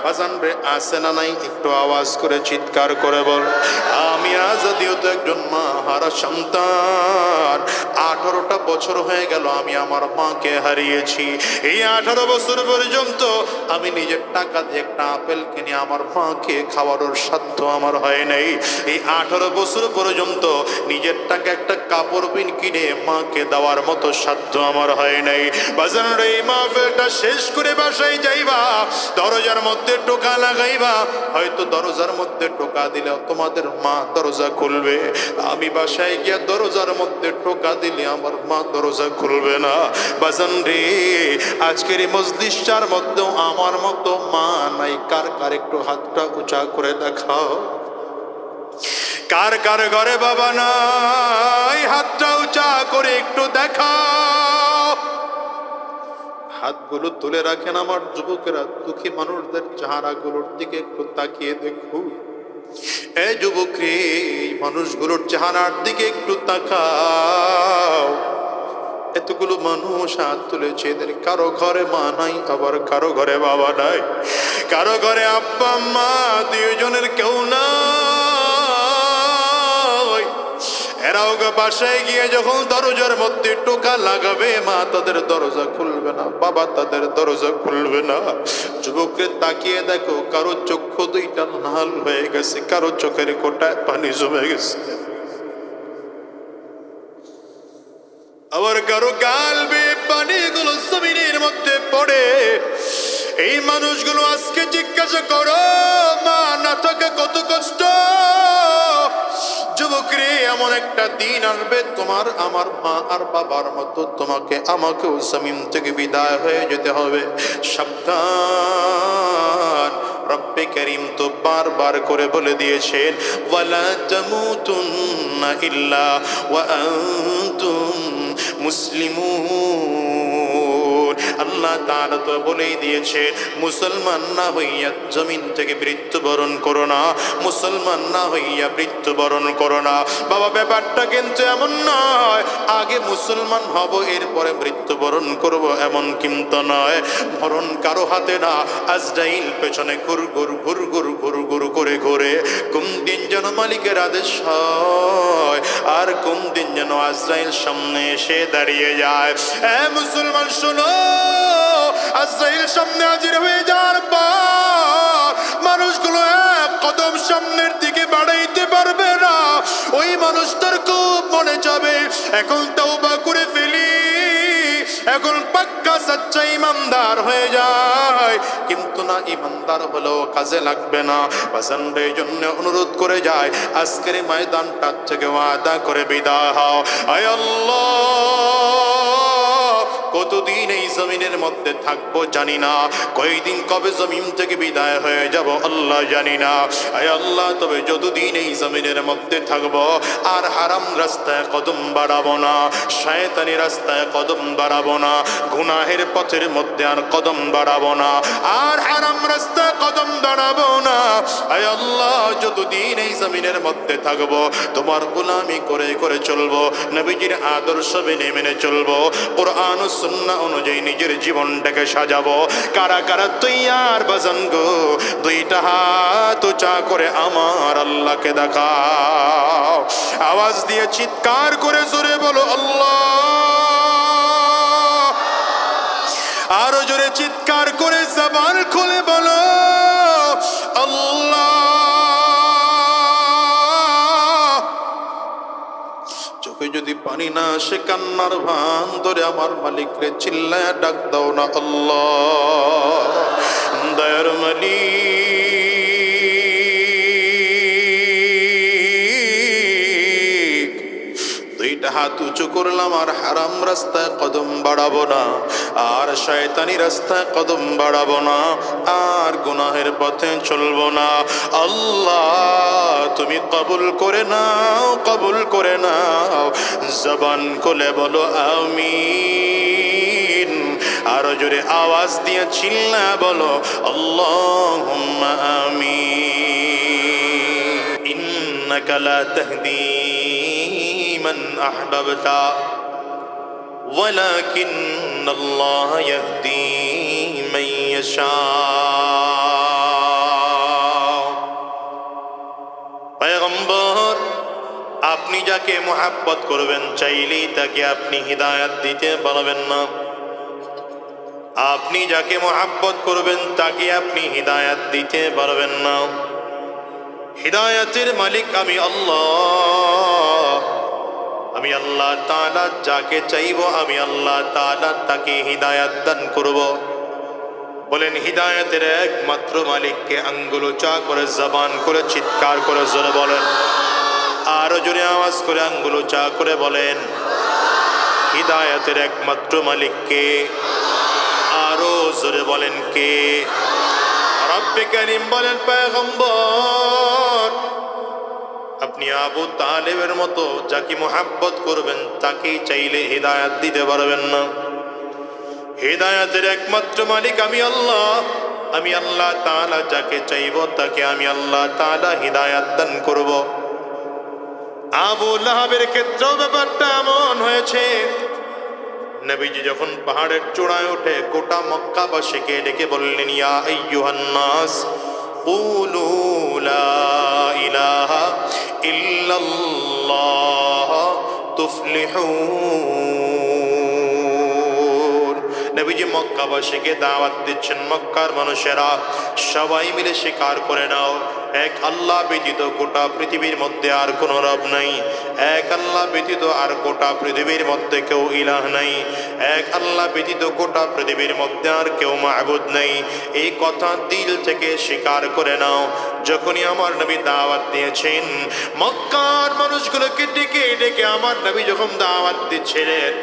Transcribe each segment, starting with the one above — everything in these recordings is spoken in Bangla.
বাজান রে আছে না নাই একটু আওয়াজ করে চিৎকার করে বল। আমি আজ যদিও তো একজন মা হারা সন্তান, 18টা বছর হয়ে গেল আমি আমার মাকে হারিয়েছি। এই 18 বছর পর্যন্ত আমি নিজের টাকা দিয়ে একটা আপেল কিনে আমার মাকে খাওয়ানোর সাধ্য আমার হয় নাই। এই 18 বছর পর্যন্ত নিজের টাকা একটা কাপড় পিন কিনে মাকে দেওয়ার মতো সাধ্য আমার হয় নাই। বাজান রে এই মাহফিলটা শেষ করে বাসায় যাইবা, দরজার মধ্যে টোকা লাগাইবা, হয়তো দরজার মধ্যে টোকা দিলে তোমাদের মা দরজা খুলবে। আমি বাসায় গিয়া দরজার মধ্যে টোকা দিলে আমার মা দরজা খুলবে না। বাজান রে আজকের এই মজলিসটার মধ্যেও আমার মতো মা নাই। কার কার একটু হাতটা উঁচা করে দেখাও। কার কার ঘরে বাবা নাই হাতটা উঁচা করে একটু দেখাও। হাতগুলো তুলে রাখেন আমার যুবকেরা, দুঃখী মানুষদের চেহারাগুলোর দিকে একটু তাকিয়ে দেখুন। এই যুবক রে, মানুষগুলোর চেহারার দিকে একটু তাকাও। এতগুলো মানুষ হাত তুলেছে, এদের কারো ঘরে মা নাই, আবার কারো ঘরে বাবা নাই, কারো ঘরে আব্বা মা দুজনের কেউ নাই। এরাও বাসায় গিয়ে যখন দরজার মধ্যে টোকা লাগাবে, মা তাদের দরজা খুলবে না, বাবা তাদের দরজা খুলবে না। যুবককে তাকিয়ে দেখো, কারো চক্ষু দুইটা লাল হয়ে গেছে, কারো চোখের কোটায় পানি জমে গেছে, আবার কারো গাল বেয়ে পানিগুলো জমিনের মধ্যে পড়ে। এই মানুষগুলো আজকে জিজ্ঞাসা করো, মা না থাকা কত কষ্ট। যুবক রে, এমন একটা দিন আসবে তোমার আমার মা আর বাবার মতো তোমাকে আমাকেও জমিন থেকে বিদায় হয়ে যেতে হবে। সাবধান, রব্বে করিম তো বারবার করে বলে দিয়েছেন, ওয়ালা তামুতুন্না ইল্লা ওয়া আনতুম মুসলিমুন। আল্লাহ তাআলা তো বলেই দিয়েছেন, মুসলমান না হইয়া জমিন থেকে মৃত্যুবরণ করো না, মুসলমান না হইয়া মৃত্যুবরণ করো না। বাবা, ব্যাপারটা কিন্তু এমন নয় আগে মুসলমান হব এরপরে মৃত্যুবরণ করব, এমন কিন্তু নয়। মরণ কারো হাতে না, আজরাইল পেছনে ঘুর ঘুর ঘুর ঘুর ঘুর ঘুর করে ঘুরে কোন দিন যেন মালিকের আদেশ হয় আর কোন দিন যেন আজরাইল সামনে এসে দাঁড়িয়ে যায়। এ মুসলমান শোনো, আজরাইল সামনে হাজির হয়ে যাওয়ার পর মানুষগুলো এক কদম সামনের দিকে বাড়াইতে পারবে না। ওই মানুষটার খুব মনে যাবে, এখন তওবা করে ফেলি, এখন পাক্কা সচ্চা ইমানদার হয়ে যায়, কিন্তু না, ইমানদার হলেও কাজে লাগবে না। বাজানদের জন্য অনুরোধ করে যায়, আজকের ময়দানটা থেকে ওয়াদা করে বিদায় হও। আয় আল্লাহ, কতদিন এই জমিনের মধ্যে থাকবো জানি না, কয়দিন কবে জমিন থেকে বিদায় হয়ে যাব আল্লাহ জানি না। আয় আল্লাহ, তবে যতদিন এই জমিনের মধ্যে থাকবো আর হারাম রাস্তায় কদম বাড়াবো না, শয়তানি রাস্তায় কদম বাড়াবো না, গুনাহের পথের মধ্যে আর কদম বাড়াবো না, আর হারাম রাস্তায় কদম বাড়াবো না। আয় আল্লাহ, যতদিন এই জমিনের মধ্যে থাকবো তোমার গোলামি করে করে চলবো, নবীজির আদর্শ মেনে মেনে চলবো, কোরআন ও সুন্নাহ অনুযায়ী নিজের জীবনটাকে সাজাবো। কারা কারা তৈয়ার বাজান গো? দুইটা হাত উঁচা করে আমার আল্লাহকে দেখাও। আওয়াজ দিয়ে চিৎকার করে জোরে বলো আল্লাহ। আরো জোরে চিৎকার করে জবান খুলে বলো আল্লাহ। চোখে যদি পানি না আসে, কান্নার ভান ধরে আমার মালিক রে চিল্লায় ডাক দাও না আল্লাহ। দয়ার মালিক, দুইটা হাত উঁচু করলাম, আর হারাম রাস্তায় কদম বাড়াবো না, আর শয়তানি রাস্তায় কদম বাড়াবো না, আর গুনাহের পথে চলবো না। আল্লাহ, তুমি কবুল করে নাও, কবুল করে নাও। জবান খুলে বলো আমিন। আরো জোরে আওয়াজ দিয়ে চিল্লা বলো আল্লাহুম্মা আমিন। ইন্নাকা লা তাহদি মান আহবাবতা ওয়ালাকিন আল্লাহ ইয়াহদি মান ইয়াশা। যাকে মোহাব্বত করবেন চাইলেই তাকে আপনি হিদায়াত দিতে পারবেন না। আপনি যাকে মোহাব্বত করবেন তাকে আপনি হিদায়াত দিতে পারবেন না। হিদায়াতের মালিক আমি আল্লাহ। আমি আল্লাহ তাআলা যাকে চাইব আমি আল্লাহ তাআলা তাকে হিদায়াত দান করব। বলেন হিদায়াতের একমাত্র মালিককে আঙ্গুল উঁচা করে জবান করে চিৎকার করে জোরে বলেন, আরো জোরে আওয়াজ করে আঙ্গুল উঁচা করে বলেন হিদায়াতের একমাত্র মালিককে। আরো জোরে বলেন কে? রব্বে কারীম বলেন পয়গম্বর আপনি আবু তালেবের মতো যাকে মোহাব্বত করবেন তাকেই চাইলে হিদায়াত দিতে পারবেন না। হিদায়াতের একমাত্র মালিক আমি আল্লাহ। আমি আল্লাহ তাআলা যাকে চাইব তাকে আমি আল্লাহ তাআলা হিদায়াত দান করব। আবু লাহাবের ক্ষেত্রেও ব্যাপারটা এমন হয়েছে। নবীজি যখন পাহাড়ের চূড়ায় উঠে গোটা মক্কাবাসীকে ডেকে বললেন, ইয়া আইয়ুহান নাস কুলু লা ইলাহা ইল্লাল্লাহ তুফলিহুন। নবীজি মক্কাবাসীকে দাওয়াত দিচ্ছেন, মক্কার মানুষেরা সবাই মিলে স্বীকার করে নাও এক আল্লাহ ব্যতীত গোটা পৃথিবীর মধ্যে আর কোনো রব নাই। এক আল্লাহ ব্যতীত আর গোটা পৃথিবীর মধ্যে কেউ ইলাহ নাই। এক আল্লাহ ব্যতীত গোটা পৃথিবীর মধ্যে আর কেউ মাবুদ নাই। এই কথা দিল থেকে স্বীকার করে নাও। যখনই আমার নবী দাওয়াত দিয়েছেন, মক্কার মানুষগুলোকে ডেকে ডেকে আমার নবী যখন দাওয়াত দিচ্ছিলেন,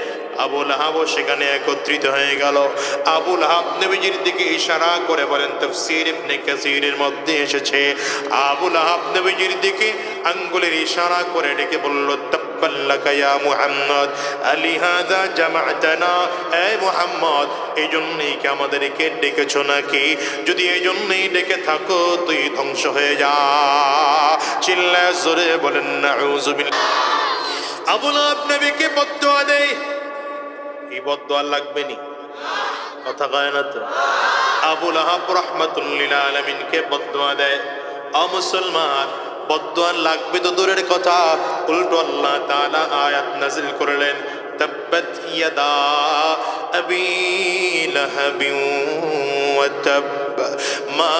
আবু লাহাবও সেখানে একত্রিত হয়ে গেল। আবু লাহাব নবীজির দিকে ইশারা করে বলেন, তাফসীর ইবনে কাসীরের মধ্যে এসেছে আবু লাহাব নবীজির দিকে আঙ্গুলের ইশারা করে ডেকে বলল, তাব্বাল্লাকা ইয়া মুহাম্মদ আলিহাযা জামা'তানা। এ মুহাম্মদ এই জন্যই কি আমাদেরকে ডেকেছো নাকি? যদি এই জন্যই ডেকে থাকো তুই ধ্বংস হয়ে যা। চিল্লায়ে জোরে বলেন নাউযুবিল্লাহ। আবু লাহাব নবীকে বদদুয়া দেয়। এই বদদুয়া লাগবে নি? কথা কয় না তো। আবু লাহাব রাহমাতুল লিল আলামিনকে বদদুয়া দেয়। মুসলমান বদদুয়া লাগবে তো দূরের কথা, উল্টো আল্লাহ তাআলা আয়াত নাযিল করলেন, তাব্বাত ইয়াদা আবি লাহাবিন ওয়া তাব মা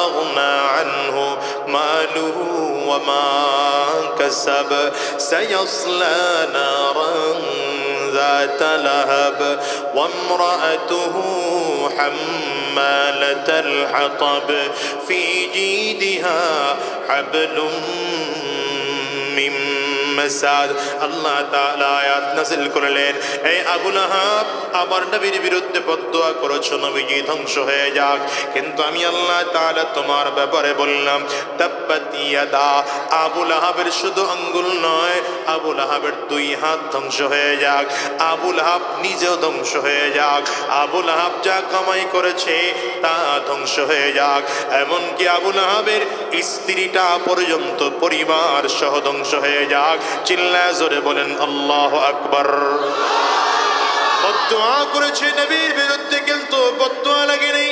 আগনা আনহু মালুহু ওয়া মা কাসাব সায়াসলা নারান ذات لهب وامرأته حمالة الحطب في جيدها حبل من مسد। আল্লাহ তাআলা আয়াত নাযিল করলেন, এই আবু লাহাব আমার নবীর বিরুদ্ধে বদদুয়া করেছো, নবীজি ধ্বংস হয়ে যাক। কিন্তু আমি আল্লাহ তাআলা তোমার ব্যাপারে বললাম, তাব্বাত ইয়াদা। আবু লাহাবের শুধু আঙ্গুল নয়, আবু লাহাবের দুই হাত ধ্বংস হয়ে যাক। আবু লাহাব নিজেও ধ্বংস হয়ে যাক। আবু লাহাব যা কামাই করেছে তা ধ্বংস হয়ে যাক। এমনকি আবু লাহাবের স্ত্রীটা পর্যন্ত পরিবার সহ ধ্বংস হয়ে যাক। চিল্লায়ে জোরে বলেন আল্লাহু আকবার। বদদুয়া করেছে নবীর বিরুদ্ধে, কিন্তু বদদুয়া লাগেনি,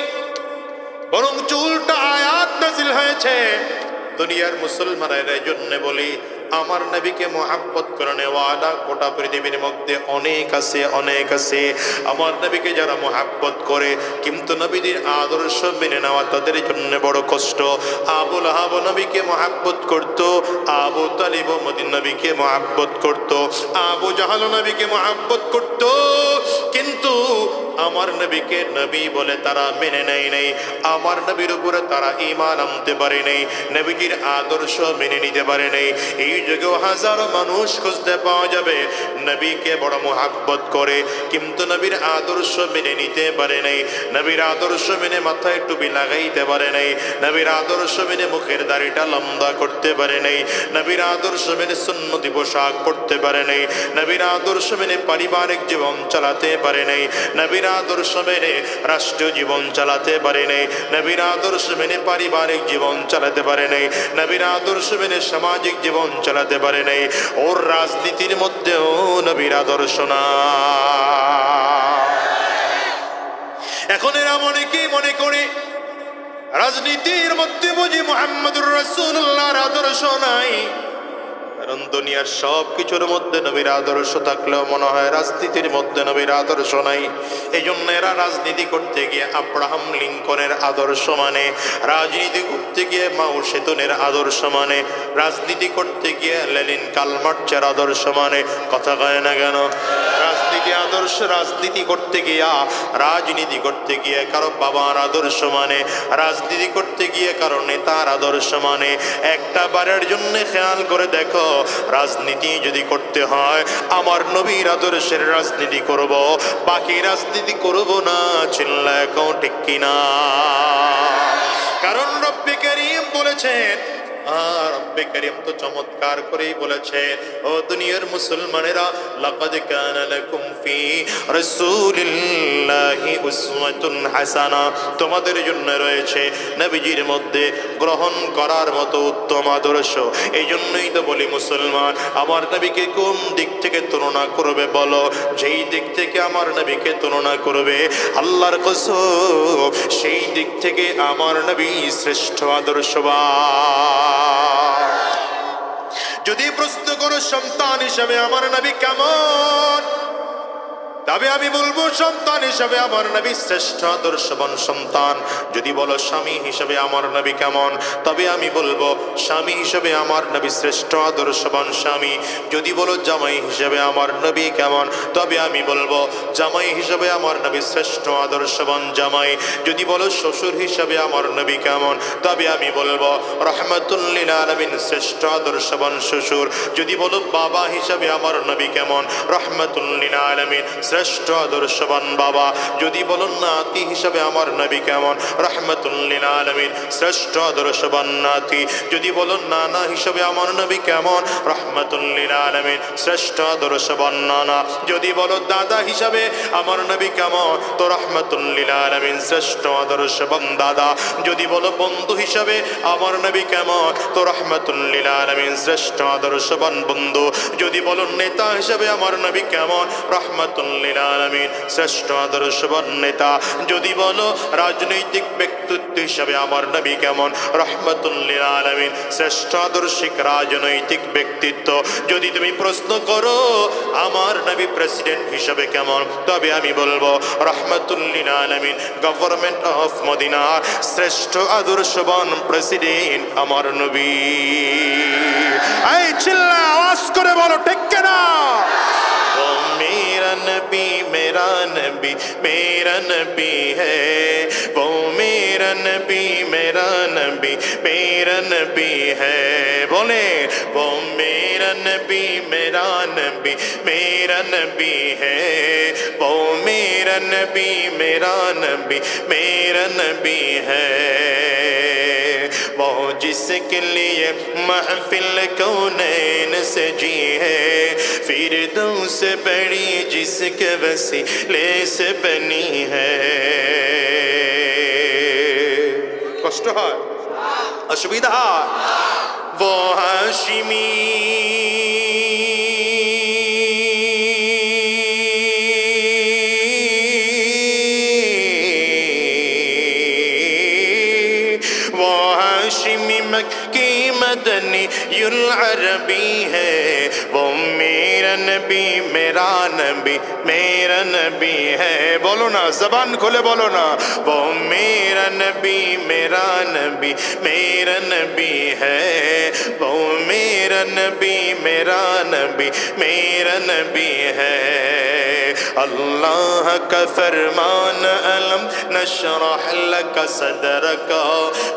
বরং উল্টা আয়াত নাযিল হয়েছে। দুনিয়ার মুসলমানের জন্য বলি, আমার নবীকে মোহাব্বত করে নেওয়ালা গোটা পৃথিবীর মধ্যে অনেক আছে, অনেক আছে। আমার নবীকে যারা মোহাব্বত করে কিন্তু নবীদের আদর্শ মেনে নেওয়া তাদের জন্য বড় কষ্ট। আবু লাহাব নবীকে মোহাব্বত করত, আবু তালিব মদিনা নবীকে মোহাব্বত করত, আবু জাহাল নবীকে মোহাব্বত করত, কিন্তু আমার নবীকে নবী বলে তারা মেনে নেয় নাই। আমার নবীর উপরে তারা ঈমান আনতে পারে নাই, নবীজির আদর্শ মেনে নিতে পারে নাই। এই যুগেও হাজারো মানুষ খুঁজতে পাওয়া যাবে নবীকে বড় মোহাব্বত করে কিন্তু নবীর আদর্শ মেনে নিতে পারে নাই, নবীর আদর্শ মেনে মাথায় টুপি লাগাইতে পারে নাই, নবীর আদর্শ মেনে মুখের দাড়িটা লম্বা করতে পারে নাই, নবীর আদর্শ মেনে সুন্নতি পোশাক পরতে পারে নাই, নবীর আদর্শ মেনে পারিবারিক জীবন চালাতে পারে নাই, নবীর আদর্শ মেনে রাষ্ট্রীয় জীবন চালাতে পারে নাই, নবীর আদর্শ মেনে পারিবারিক জীবন চালাতে পারে নাই, নবীর আদর্শ মেনে সামাজিক জীবন চালাতে পারে নাই। ওর রাজনীতির মধ্যেও নবীর আদর্শ না। এখন এরা অনেকেই মনে করে রাজনীতির মধ্যে বুঝি মুহাম্মদুর রাসূলুল্লাহর আদর্শ নাই। কারণ দুনিয়ার সব কিছুর মধ্যে নবীর আদর্শ থাকলেও মনে হয় রাজনীতির মধ্যে নবীর আদর্শ নাই। এই জন্য এরা রাজনীতি করতে গিয়ে আব্রাহাম লিঙ্কনের আদর্শ মানে, রাজনীতি করতে গিয়ে মাও সেতুনের আদর্শ মানে, রাজনীতি করতে গিয়ে লেনিন কালমার্চের আদর্শ মানে। কথা কয় না কেন? রাজনীতি করতে গিয়া, রাজনীতি করতে গিয়ে কারো বাবার আদর্শ মানে, রাজনীতি করতে গিয়ে কারো নেতার আদর্শ মানে। একটা বারের জন্য খেয়াল করে দেখো, রাজনীতি যদি করতে হয় আমার নবীর আদর্শের রাজনীতি করব, বাকি রাজনীতি করব না। চিল্লায় কও ঠিক কিনা? কারণ রব্বে কারীম বলেছেন, রব্বে কারীম তো চমৎকার করেই বলেছেন, ও দুনিয়ার মুসলমানেরা, লাকাদ কানা লাকুম ফি রাসূলিল্লাহি উসওয়াতুন হাসানা, তোমাদের জন্য রয়েছে নবীজির মধ্যে গ্রহণ করার মতো উত্তম আদর্শ। এই জন্যই তো বলি মুসলমান, আমার নবীকে কোন দিক থেকে তুলনা করবে বলো? যেই দিক থেকে আমার নবীকে তুলনা করবে, আল্লাহর কসম সেই দিক থেকে আমার নবী শ্রেষ্ঠ আদর্শবান। যদি প্রশ্ন করো সন্তান হিসেবে আমার নবী কেমন, তবে আমি বলবো সন্তান হিসেবে আমার নবী শ্রেষ্ঠ আদর্শবান সন্তান। যদি বলো স্বামী হিসেবে আমার নবী কেমন, তবে আমি বলবো স্বামী হিসেবে আমার নবী শ্রেষ্ঠ আদর্শবান স্বামী। যদি বলো জামাই হিসেবে আমার নবী কেমন, তবে আমি বলবো জামাই হিসেবে আমার নবী শ্রেষ্ঠ আদর্শবান জামাই। যদি বলো শ্বশুর হিসেবে আমার নবী কেমন, তবে আমি বলবো রাহমাতুল লিল আলামিন শ্রেষ্ঠ আদর্শবান শ্বশুর। যদি বলো বাবা হিসেবে আমার নবী কেমন, রাহমাতুল লিল আলামিন শ্রেষ্ঠ আদর্শবান বাবা। যদি বলো নাতি হিসাবে আমার নবী কেমন, রাহমাতুল লিল আলামিন শ্রেষ্ঠ আদর্শবান নাতি। যদি বলো নানা হিসাবে আমার নবী কেমন, রাহমাতুল লিল আলামিন শ্রেষ্ঠ আদর্শবান নানা। যদি বলো দাদা হিসাবে আমার নবী কেমন, তো রাহমাতুল লিল আলামিন শ্রেষ্ঠ আদর্শবান দাদা। যদি বলো বন্ধু হিসাবে আমার নবী কেমন, তো রাহমাতুল লিল আলামিন শ্রেষ্ঠ আদর্শবান বন্ধু। যদি বলো নেতা হিসাবে আমার নবী কেমন, রাহমাতুল লিল আলামিন শ্রেষ্ঠ আদর্শবান নেতা। যদি বলো রাজনৈতিক ব্যক্তিত্ব হিসাবে আমার নবী কেমন, রাহমাতুল লিল আলামিন শ্রেষ্ঠ আদর্শিক রাজনৈতিক ব্যক্তিত্ব। যদি তুমি প্রশ্ন করো আমার নবী প্রেসিডেন্ট হিসাবে কেমন, তবে আমি বলবো রাহমাতুল লিল আলামিন গভর্নমেন্ট অফ মদিনার শ্রেষ্ঠ আদর্শবান প্রেসিডেন্ট আমার নবী। এই চিল্লা আওয়াজ করে বলো ঠিক কিনা? मेरा नबी मेरा नबी मेरा नबी है, वो मेरा नबी मेरा नबी मेरा नबी है। बोले वो मेरा नबी मेरा नबी मेरा नबी है, वो मेरा नबी मेरा नबी मेरा नबी है। वो जिसके लिए महफिल कौनैन से जी है, फिरदौस बड़ी जिसके वसीले से बनी है। कष्ट है, असुविधा, वो हाशिमी मक्की मदनी युल अरबी है, वो मेरा नबी मेरा नबी मेरा नबी है। बोलो ना, जबान खोले बोलो ना, वो मेरा नबी मेरा नबी मेरा नबी है, वो मेरा नबी मेरा नबी मेरा नबी है। अल्लाह का फरमान अलम नशरह लक सदरक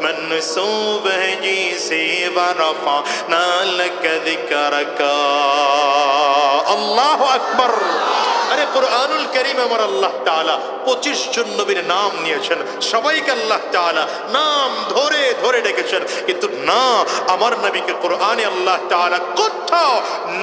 मनसूब है जी से वरफ़अना लक ज़िक्रक। अल्लाहु अकबर। अरे कुरआनुल करीम আমার আল্লাহ তাআলা 25 জন নবীর নাম নিয়েছেন, সবাইকে আল্লাহ তাআলা নাম ধরে ধরে ডেকেছেন, কিন্তু না আমার নবীকে কোরআনে আল্লাহ তাআলা কোথাও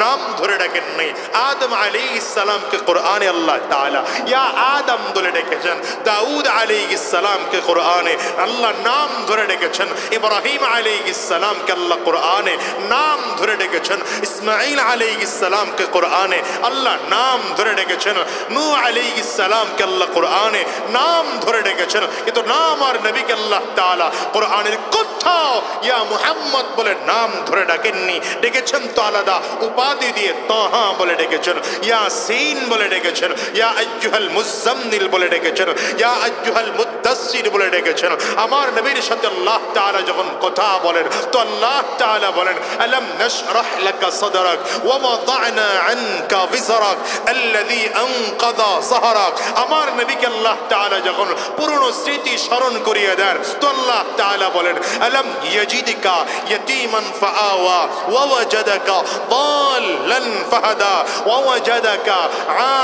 নাম ধরে ডাকেন নাই। আদম আলাইহিস সালামকে কোরআনে আল্লাহ তাআলা ইয়া আদম বলে ডেকেছেন, দাউদ আলাইহিস সালামকে কোরআনে আল্লাহ নাম ধরে ডেকেছেন, ইব্রাহিম আলাইহিস সালামকে আল্লাহ কোরআনে নাম ধরে ডেকেছেন, ইসমাঈল আলাইহিস সালামকে কোরআনে আল্লাহ নাম ধরে ডেকেছেন, নূহ আলাইহিস সালামকে আল্লাহ কোরআনে কোরআনে নাম ধরে ডেকেছেন, কিন্তু নাম আর নবীকে আল্লাহ তাআলা কোরআনের কোথাও ইয়া মুহাম্মদ বলে নাম ধরে ডাকেননি। ডেকেছেন তো আলাদা উপাধি দিয়ে, তাহা বলে ডেকেছেন, ইয়াসিন বলে ডেকেছেন, ইয়া আইয়ুহাল মুজাম্মিল বলে ডেকেছেন, ইয়া আইয়ুহাল মুদ্দাসসির বলে ডেকেছেন। আমার নবীর সাথে আল্লাহ তাআলা যখন কথা বলেন তো আল্লাহ তাআলা বলেন আলাম নাশরাহ লাকা সাদরাক ওয়া ওয়াদা'না আনকা বিজরাক আল্লাযী আনকাযা যাহরাক। আমার নবীকে আল্লাহ তাআলা যখন পুরনো স্মৃতি স্মরণ করিয়ে দেন তো আল্লাহ তাআলা বলেন আলাম ইয়াজিদকা ইয়াতীমান ফাআওয়া ওয়া ওয়াজাদাকা দাল্লান ফাহাদা ওয়া ওয়াজাদাকা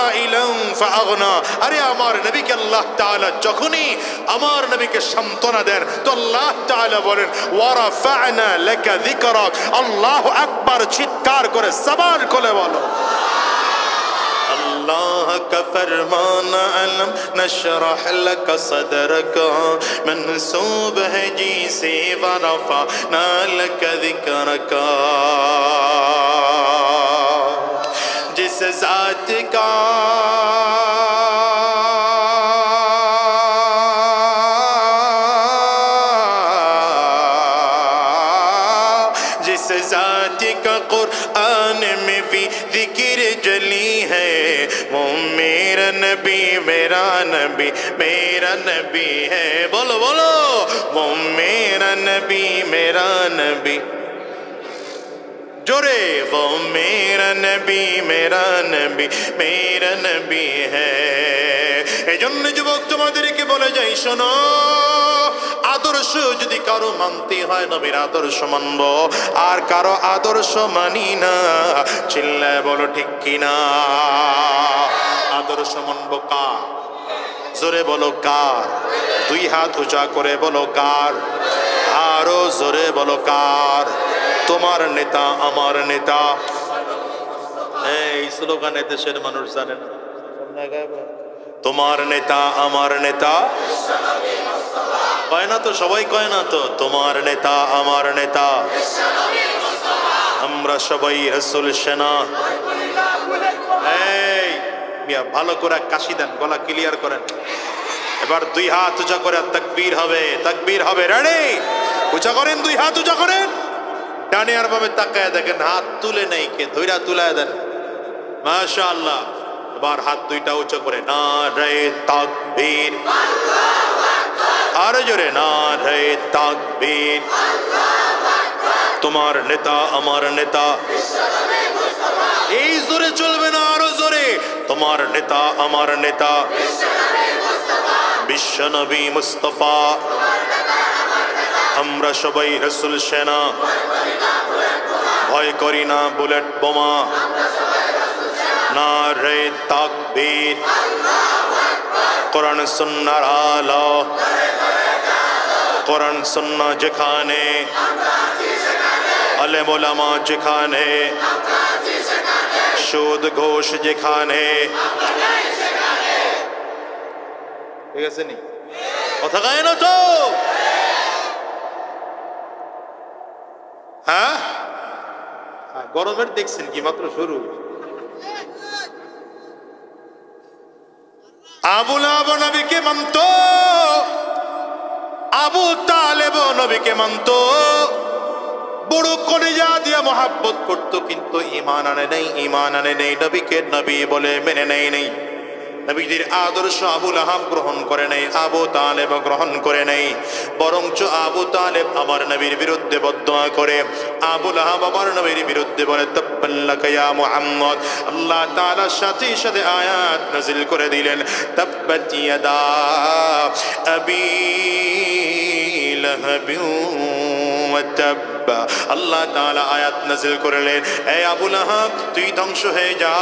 আইলান ফাআগনা। আরে আমার নবীকে আল্লাহ তাআলা যখনই আমার নবীকে সান্ত্বনা দেন তো আল্লাহ তাআলা বলেন ওয়া রাফা'না লাকা যিকরাক। আল্লাহু আকবার চিৎকার করে জবান খুলে বলো अल्लाह का फरमाना अलम नशरह लक सदरक मंसूब है जी से वरफअना लक ज़िक्रक। जिस ज़ात का जिस ज़ात का कुरान में भी ज़िक्र जली है वो मेरा नबी मेरा नबी मेरा नबी है। बोलो बोलो वो मेरा नबी मेरा नबी जोरे वो मेरा नबी मेरा नबी मेरा नबी है। এজন্য যুবক তোমাদেরকে বলে যাই শোনো, আদর্শ যদি কারো মানতে হয় নবীর আদর্শ মানব, আর কারো আদর্শ মানি না। চিল্লায় বলো ঠিক কিনা? আদর্শ মানব কার? জোরে বলো কার? দুই হাত উঁচা করে বলো কার? আরো জোরে বলো কার? তোমার নেতা আমার নেতা। এই স্লোগান দেশের মানুষ জানে না। তোমার নেতা আমার নেতা কয় না তো, সবাই কয় না তো, তোমার নেতা আমার নেতা, আমরা সবাই রাসূল সেনা। এই মিয়া ভালো করে কাশি দেন, গলা ক্লিয়ার করেন। এবার দুই হাত উঁচা করে তাকবীর হবে, তাকবীর হবে। রেডি? উঁচা করেন, দুই হাত উঁচা করেন। ডানে আর বামে তাকায় দেখেন হাত তুলে নেই কে, ধইরা তুলায় দেন। মাশাআল্লাহ। এবার হাত দুইটা উঁচু করে নারে তাকবীর, আরো জোরে নারে তাকবীর। তোমার নেতা আমার নেতা, এই জোরে চলবে না, আরো জোরে। তোমার নেতা আমার নেতা বিশ্ব নবী মুস্তাফা, আমরা সবাই রাসূল সেনা, ভয় করি না বুলেট বোমা। নারে তাকবীর, কোরআন সুন্নাহর আলো, কোরআন সুন্নাহ যেখানে, আলেম ওলামা যেখানে, সুদ ঘোষ যেখানে। ঠিক আছে নি? কথা কয় না তো? হ্যাঁ, গরমের দেখছেন কি মাত্র শুরু। আবু লাহাব নবীকে মানতো, আবু তালেব নবীকে মানতো, বড় কলিজা দিয়ে মহাব্বত করতো, কিন্তু ঈমান আনে নাই, ঈমান আনে নাই, নবীকে নবী বলে মেনে নেয় নাই। নবীদের আদর্শ আবু লাহাব গ্রহণ করে নাই, আবু তালেব গ্রহণ করে নাই। বরঞ্চ আবু তালেব আমার নবীর বিরুদ্ধে বদদোয়া করে, আবু লাহাব আমার নবীর বিরুদ্ধে বলে তাব্বাল্লাকা ইয়া মুহাম্মদ। আল্লাহ তাআলা সাথে সাথে আয়াত নাযিল করে দিলেন, তাব্বাত ইয়াদা আবি লাহাবিন ওয়া তাব্বা। আল্লাহ তাআলা আয়াত নাযিল করলেন, হে আবু লাহাব তুই ধ্বংস হয়ে যা,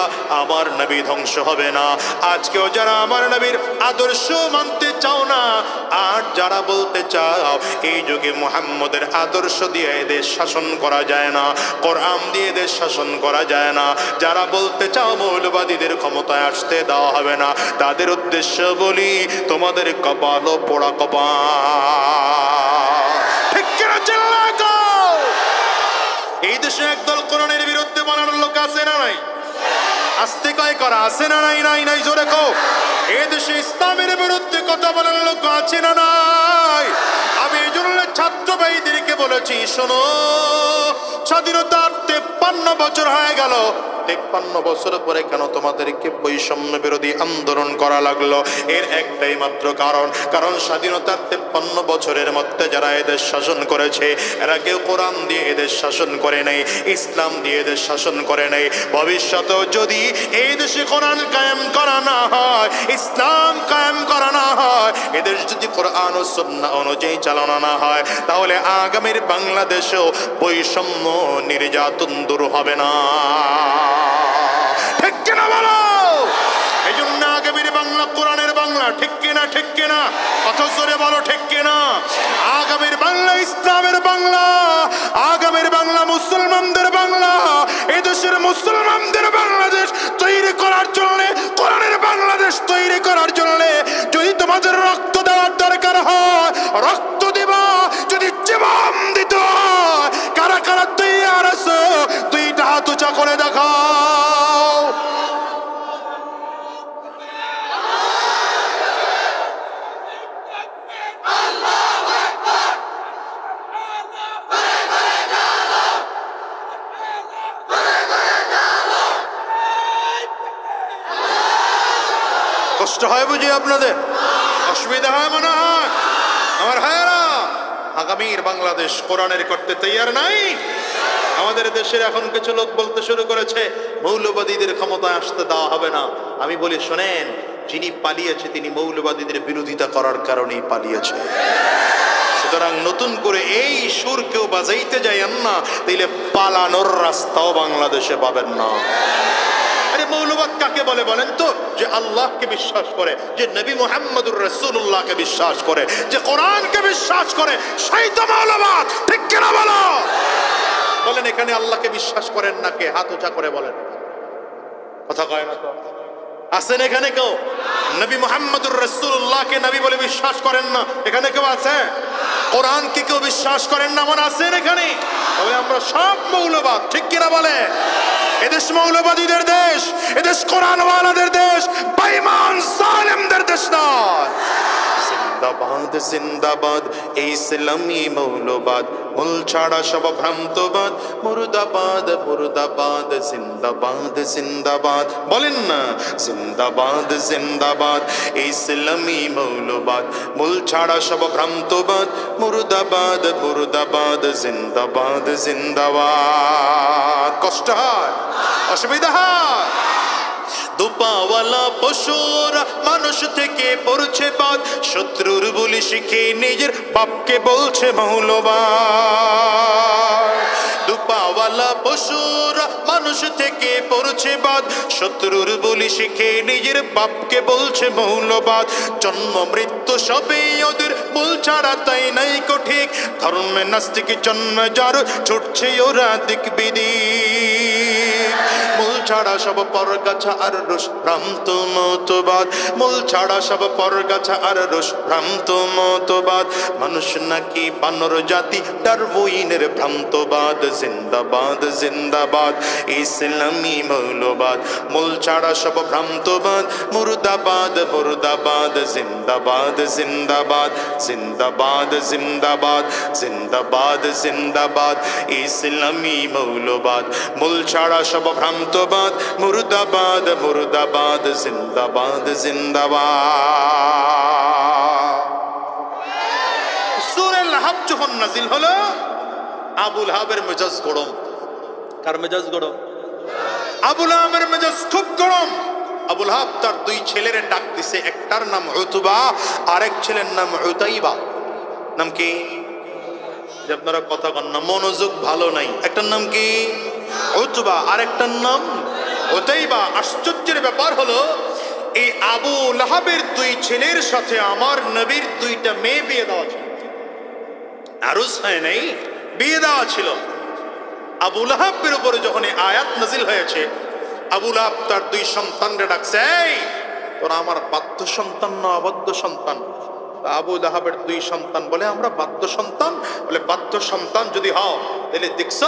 আমার নবী ধ্বংস হবে না। আজকেও যারা আমার নবীর আদর্শ মানতে চাও না, আর যারা বলতে চাও এই যুগে মুহাম্মদের আদর্শ দিয়ে দেশ শাসন করা যায় না, কোরআন দিয়ে দেশ শাসন করা যায় না, যারা বলতে চাও মৌলবাদীদের ক্ষমতায় আসতে দেওয়া হবে না, তাদের উদ্দেশ্য বলি তোমাদের কপালও পোড়া কপাল। ঠিক কিনা চিল্লায় কও? এই দেশে একদল কোরআনের বিরুদ্ধে বানানোর লোক আছে না নাই? আস্তে কয় করা আছে না নাই? নাই নাই, জোরে কও। এই দেশে ইসলামের বিরুদ্ধে কথা বলার লোক আছে না নাই? আমি এই জন্য ছাত্র ভাইদেরকে বলেছি, শোনো, স্বাধীনতার 53 বছর হয়ে গেল, 53 বছর পরে কেন তোমাদেরকে বৈষম্য বিরোধী আন্দোলন করা লাগলো? এর একটাই মাত্র কারণ স্বাধীনতার 53 বছরের মধ্যে যারা এদেশ শাসন করেছে, এরা কেউ কোরআন দিয়ে এদেশ শাসন করে নাই, ইসলাম দিয়ে এদেশ শাসন করে নাই। ভবিষ্যতেও যদি এই দেশে কোরআন কায়েম করা না হয়, ইসলাম কায়েম করা না হয়, এদেশ যদি কোরআন ও সুন্নাহ অনুযায়ী চালানো না হয়, তাহলে আগামীর বাংলাদেশেও বৈষম্য নির্যাতন দূর হবে না। ঠিক কিনা বলো? এই জন্য আগামীর বাংলা কোরআনের বাংলা। ঠিক কিনা? ঠিক কিনা? কত জোরে বলো ঠিক কিনা? আগামীর বাংলা ইসলামের বাংলা, আগামীর বাংলা মুসলমানদের বাংলা। এই দেশের মুসলমানদের বাংলাদেশ তৈরি করার জন্য, কোরআনের বাংলাদেশ তৈরি করার জন্য যদি তোমাদের রক্ত দেওয়ার দরকার হয়, রক্ত দিবা। যদি জীবন দিতে হয়, কারা কারা তৈয়ার আছো? দুইটা হাত উঁচা করে দেখাও। কষ্ট হয় বুঝি আপনাদের? অসুবিধা হয় মনে হয়? আমার ভাইয়েরা, আগামীর বাংলাদেশ কোরআনের করতে তৈয়ার নাই। আমাদের দেশের এখন কিছু লোক বলতে শুরু করেছে মৌলবাদীদের ক্ষমতায় আসতে দেওয়া হবে না। আমি বলি, শোনেন, যিনি পালিয়েছে তিনি মৌলবাদীদের বিরোধিতা করার কারণেই পালিয়েছে। সুতরাং নতুন করে এই সুর কেউ বাজাইতে যাইয়েন না, তাইলে পালানোর রাস্তাও বাংলাদেশে পাবেন না। আরে মৌলবাদ কাকে বলে বলেন তো? যে আল্লাহকে বিশ্বাস করে, যে নবী মুহাম্মদুর রাসূলুল্লাহকে বিশ্বাস করে, যে কোরআনকে বিশ্বাস করে, সেই তো মৌলবাদ। ঠিক কিনা বলো? বলেন, এখানে আল্লাহকে বিশ্বাস করেন না কে? হাত উঁচা করে বলেন। কথা কয় না তো? আছেন এখানে কেউ? নবী মুহাম্মদুর রাসূলুল্লাহকে নবী বলে বিশ্বাস করেন না এখানে কেউ আছে? কোরআনকে কেউ বিশ্বাস করেন না এমন আছেন এখানে? তবে আমরা সব মৌলবাদ। ঠিক কিনা বলে? এদেশ মৌলবাদীদের দেশ, এদেশ কোরআনওয়ালাদের দেশ, বেঈমান জালেমদের দেশ নয়। জিন্দাবাদ জিন্দাবাদ এই ইসলামী মৌলবাদ, মূল ছাড়া সব ভ্রান্তবাদ, মুর্দাবাদ মুর্দাবাদ, জিন্দাবাদ জিন্দাবাদ। বলেন না, জিন্দাবাদ জিন্দাবাদ এই ইসলামী মৌলবাদ, মূল ছাড়া সব ভ্রান্তবাদ, মুর্দাবাদ মুর্দাবাদ, জিন্দাবাদ জিন্দাবাদ। কষ্ট হয়, অসুবিধা হয়। দুপাওয়ালা পশুর মানুষ থেকে পড়ছে বাদ, শত্রুর বলি শিখে নিজের বাপকে বলছে মৌলবাদ। দুপাওয়ালা পশুর মানুষ থেকে পড়ছে বাদ, শত্রুর বলি শিখে নিজের বাপকে বলছে মৌলবাদ। জন্ম মৃত্যু সবই ওদের, মূল ছাড়া তাই নাই ঠিক। ধর্মে নাস্তিক জন্ম যার, ছুটছে ওরা দিক বিদিক। মূল ছাড়া সব পরগাছা আর রুশ ভ্রান্ত মতবাদ, মূল ছাড়া সব পরগাছা আর রুশ ভ্রান্ত মতবাদ। মানুষ নাকি বানর জাতি, ডারউইনের ভ্রান্তবাদ। জিন্দাবাদ জিন্দাবাদ ইসলামী মৌলবাদ, মূল ছাড়া সব ভ্রান্তবাদ, মুর্দাবাদ মুর্দাবাদ, জিন্দাবাদ জিন্দাবাদ জিন্দাবাদ জিন্দাবাদ জিন্দাবাদ জিন্দাবাদ ইসলামী মৌলবাদ, মূল ছাড়া সব ভ্রান্তবাদ, মুর্দাবাদ মুর্দাবাদ, জিন্দাবাদ জিন্দাবাদ। সূরা লাহাব যখন নাজিল হলো, আবু লাহাবের মেজাজ গরম। কার মেজাজ গরম? আবু লাহাবের মেজাজ খুব গরম। আবু লাহাব তার দুই ছেলের ডাক দিছে, একটার নাম উতবা, আরেক ছেলের নাম উতাইবা। নাম কি? যে আপনারা কথা কন না, মনোযোগ ভালো নাই। একটার নাম কি? উতবা, আরেকটার নাম উতাইবা। আশ্চর্যের ব্যাপার হলো, এই আবু লাহাবের দুই ছেলের সাথে আমার নবীর দুইটা মেয়ে বিয়ে দেওয়া ছিল। আরুস হয় নাই, বিয়ে দেওয়া ছিল। আবু লাহাবের উপরে যখন এই আয়াত নাজিল হয়েছে, আবু লাহাব তার দুই সন্তানকে ডাকছে, এই তোরা আমার বাধ্য সন্তান না অবাধ্য সন্তান? আবু লাহাবের দুই সন্তান বলে, আমরা বাধ্য সন্তান। বলে, বাধ্য সন্তান যদি হও, তাহলে দেখছ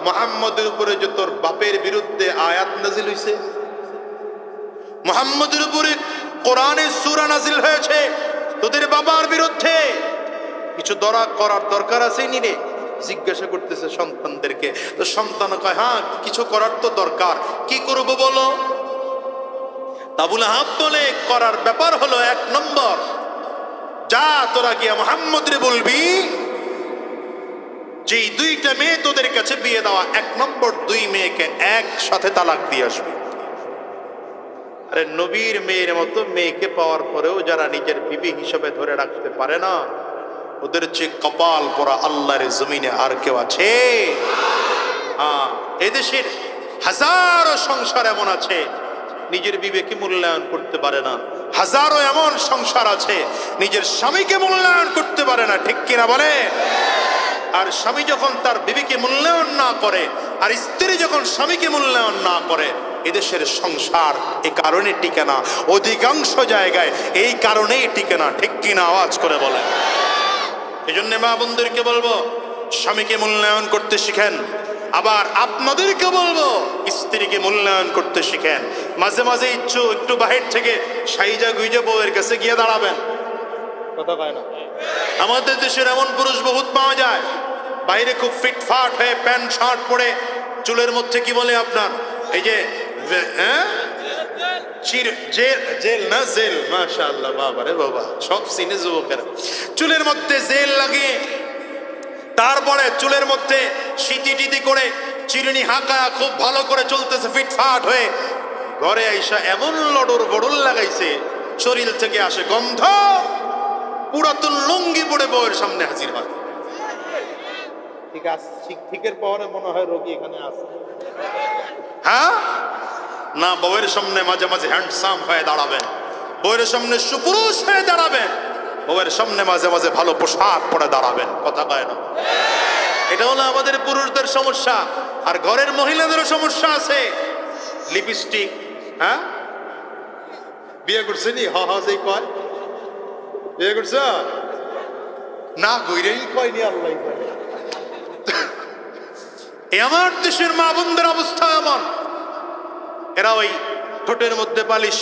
মুহাম্মদের উপরে যে তোর বাপের বিরুদ্ধে আয়াত নাজিল হইছে, মুহাম্মদের উপরে কোরআনে সূরা নাজিল হয়েছে তোদের বাবার বিরুদ্ধে, কিছু করার দরকার আছে নি রে? জিজ্ঞাসা করতেছে সন্তানদেরকে। তো সন্তান কয় হ্যাঁ কিছু করার তো দরকার, কি করব বলো? আবু লাহাব বলে করার ব্যাপার হলো 1 নম্বর, যা তোরা গিয়া মুহাম্মদরে বলবি যে 2টা মেয়ে তোদের কাছে বিয়ে দেওয়া, 1 নম্বর 2 মেয়েকে একসাথে তালাক দিয়ে আসবি। আরে নবীর মেয়ের মতো মেয়েকে পাওয়ার পরেও যারা নিজের বিবি হিসেবে ধরে রাখতে পারে না, ওদের চেয়ে কপাল পোড়া আল্লাহর জমিনে আর কেউ আছে? হ্যাঁ, এদেশের হাজারো সংসার এমন আছে নিজের বিবেকে মূল্যায়ন করতে পারে না, হাজারো এমন সংসার আছে নিজের স্বামীকে মূল্যায়ন করতে পারে না, ঠিক কিনা বলে? আর স্বামী যখন তার বিবিকে মূল্যায়ন না করে, আর স্ত্রী যখন স্বামীকে মূল্যায়ন না করে, এদেশের সংসার এই কারণে টিকে না, অধিকাংশ জায়গায় এই কারণেই টিকে না, ঠিক কিনা আওয়াজ করে বলে? এই জন্য মা বোনদেরকে বলবো স্বামীকে মূল্যায়ন করতে শিখেন, আবার আপনাদেরকে বলবো স্ত্রীকে মূল্যায়ন করতে শিখেন। মাঝে মাঝে একটু বাহির থেকে সাইজা গুইজা বউয়ের কাছে গিয়ে দাঁড়াবেন, কথা কয় না? আমাদের দেশের এমন পুরুষ বহুত পাওয়া যায়, বাইরে খুব ফিটফাট হয়ে প্যান্ট শার্ট পরে, চুলের মধ্যে কি বলে আপনার এই যে জেল না জেল, মাশাআল্লাহ বাবা রে বাবা, সব সিনে যুবকেরা চুলের মধ্যে জেল লাগিয়ে, তারপরে চুলের মধ্যে সিটি টিটি করে চিরুনি হাঁকা খুব ভালো করে চলতেছে ফিটফাট হয়ে, ঘরে আইসা এমন লডর বডল লাগাইছে শরীর থেকে আসে গন্ধ, পুরাতন লুঙ্গি পরে বউয়ের সামনে হাজির হয়। ঠিক আছে, ঠিকের পরে মনে হয় রোগী এখানে আছে। হ্যাঁ না, বউয়ের সামনে মাঝে মাঝে হ্যান্ডসাম হয়ে দাঁড়াবেন, বউয়ের সামনে সুপুরুষ হয়ে দাঁড়াবেন, বউয়ের সামনে মাঝে মাঝে ভালো পোশাক পরে দাঁড়াবেন, কথা কয় না? এটা হলো আমাদের পুরুষদের সমস্যা। আর ঘরের মহিলাদেরও সমস্যা আছে, লিপস্টিক। হ্যাঁ, বিয়ে করছেনি? যে কয় বিয়ে করছ না, গইরেই কয়নি, আল্লাহ কয়। আমার দেশের মা বোনদের অবস্থা এমন, এরা ওই ঠোঁটের মধ্যে বালিশ,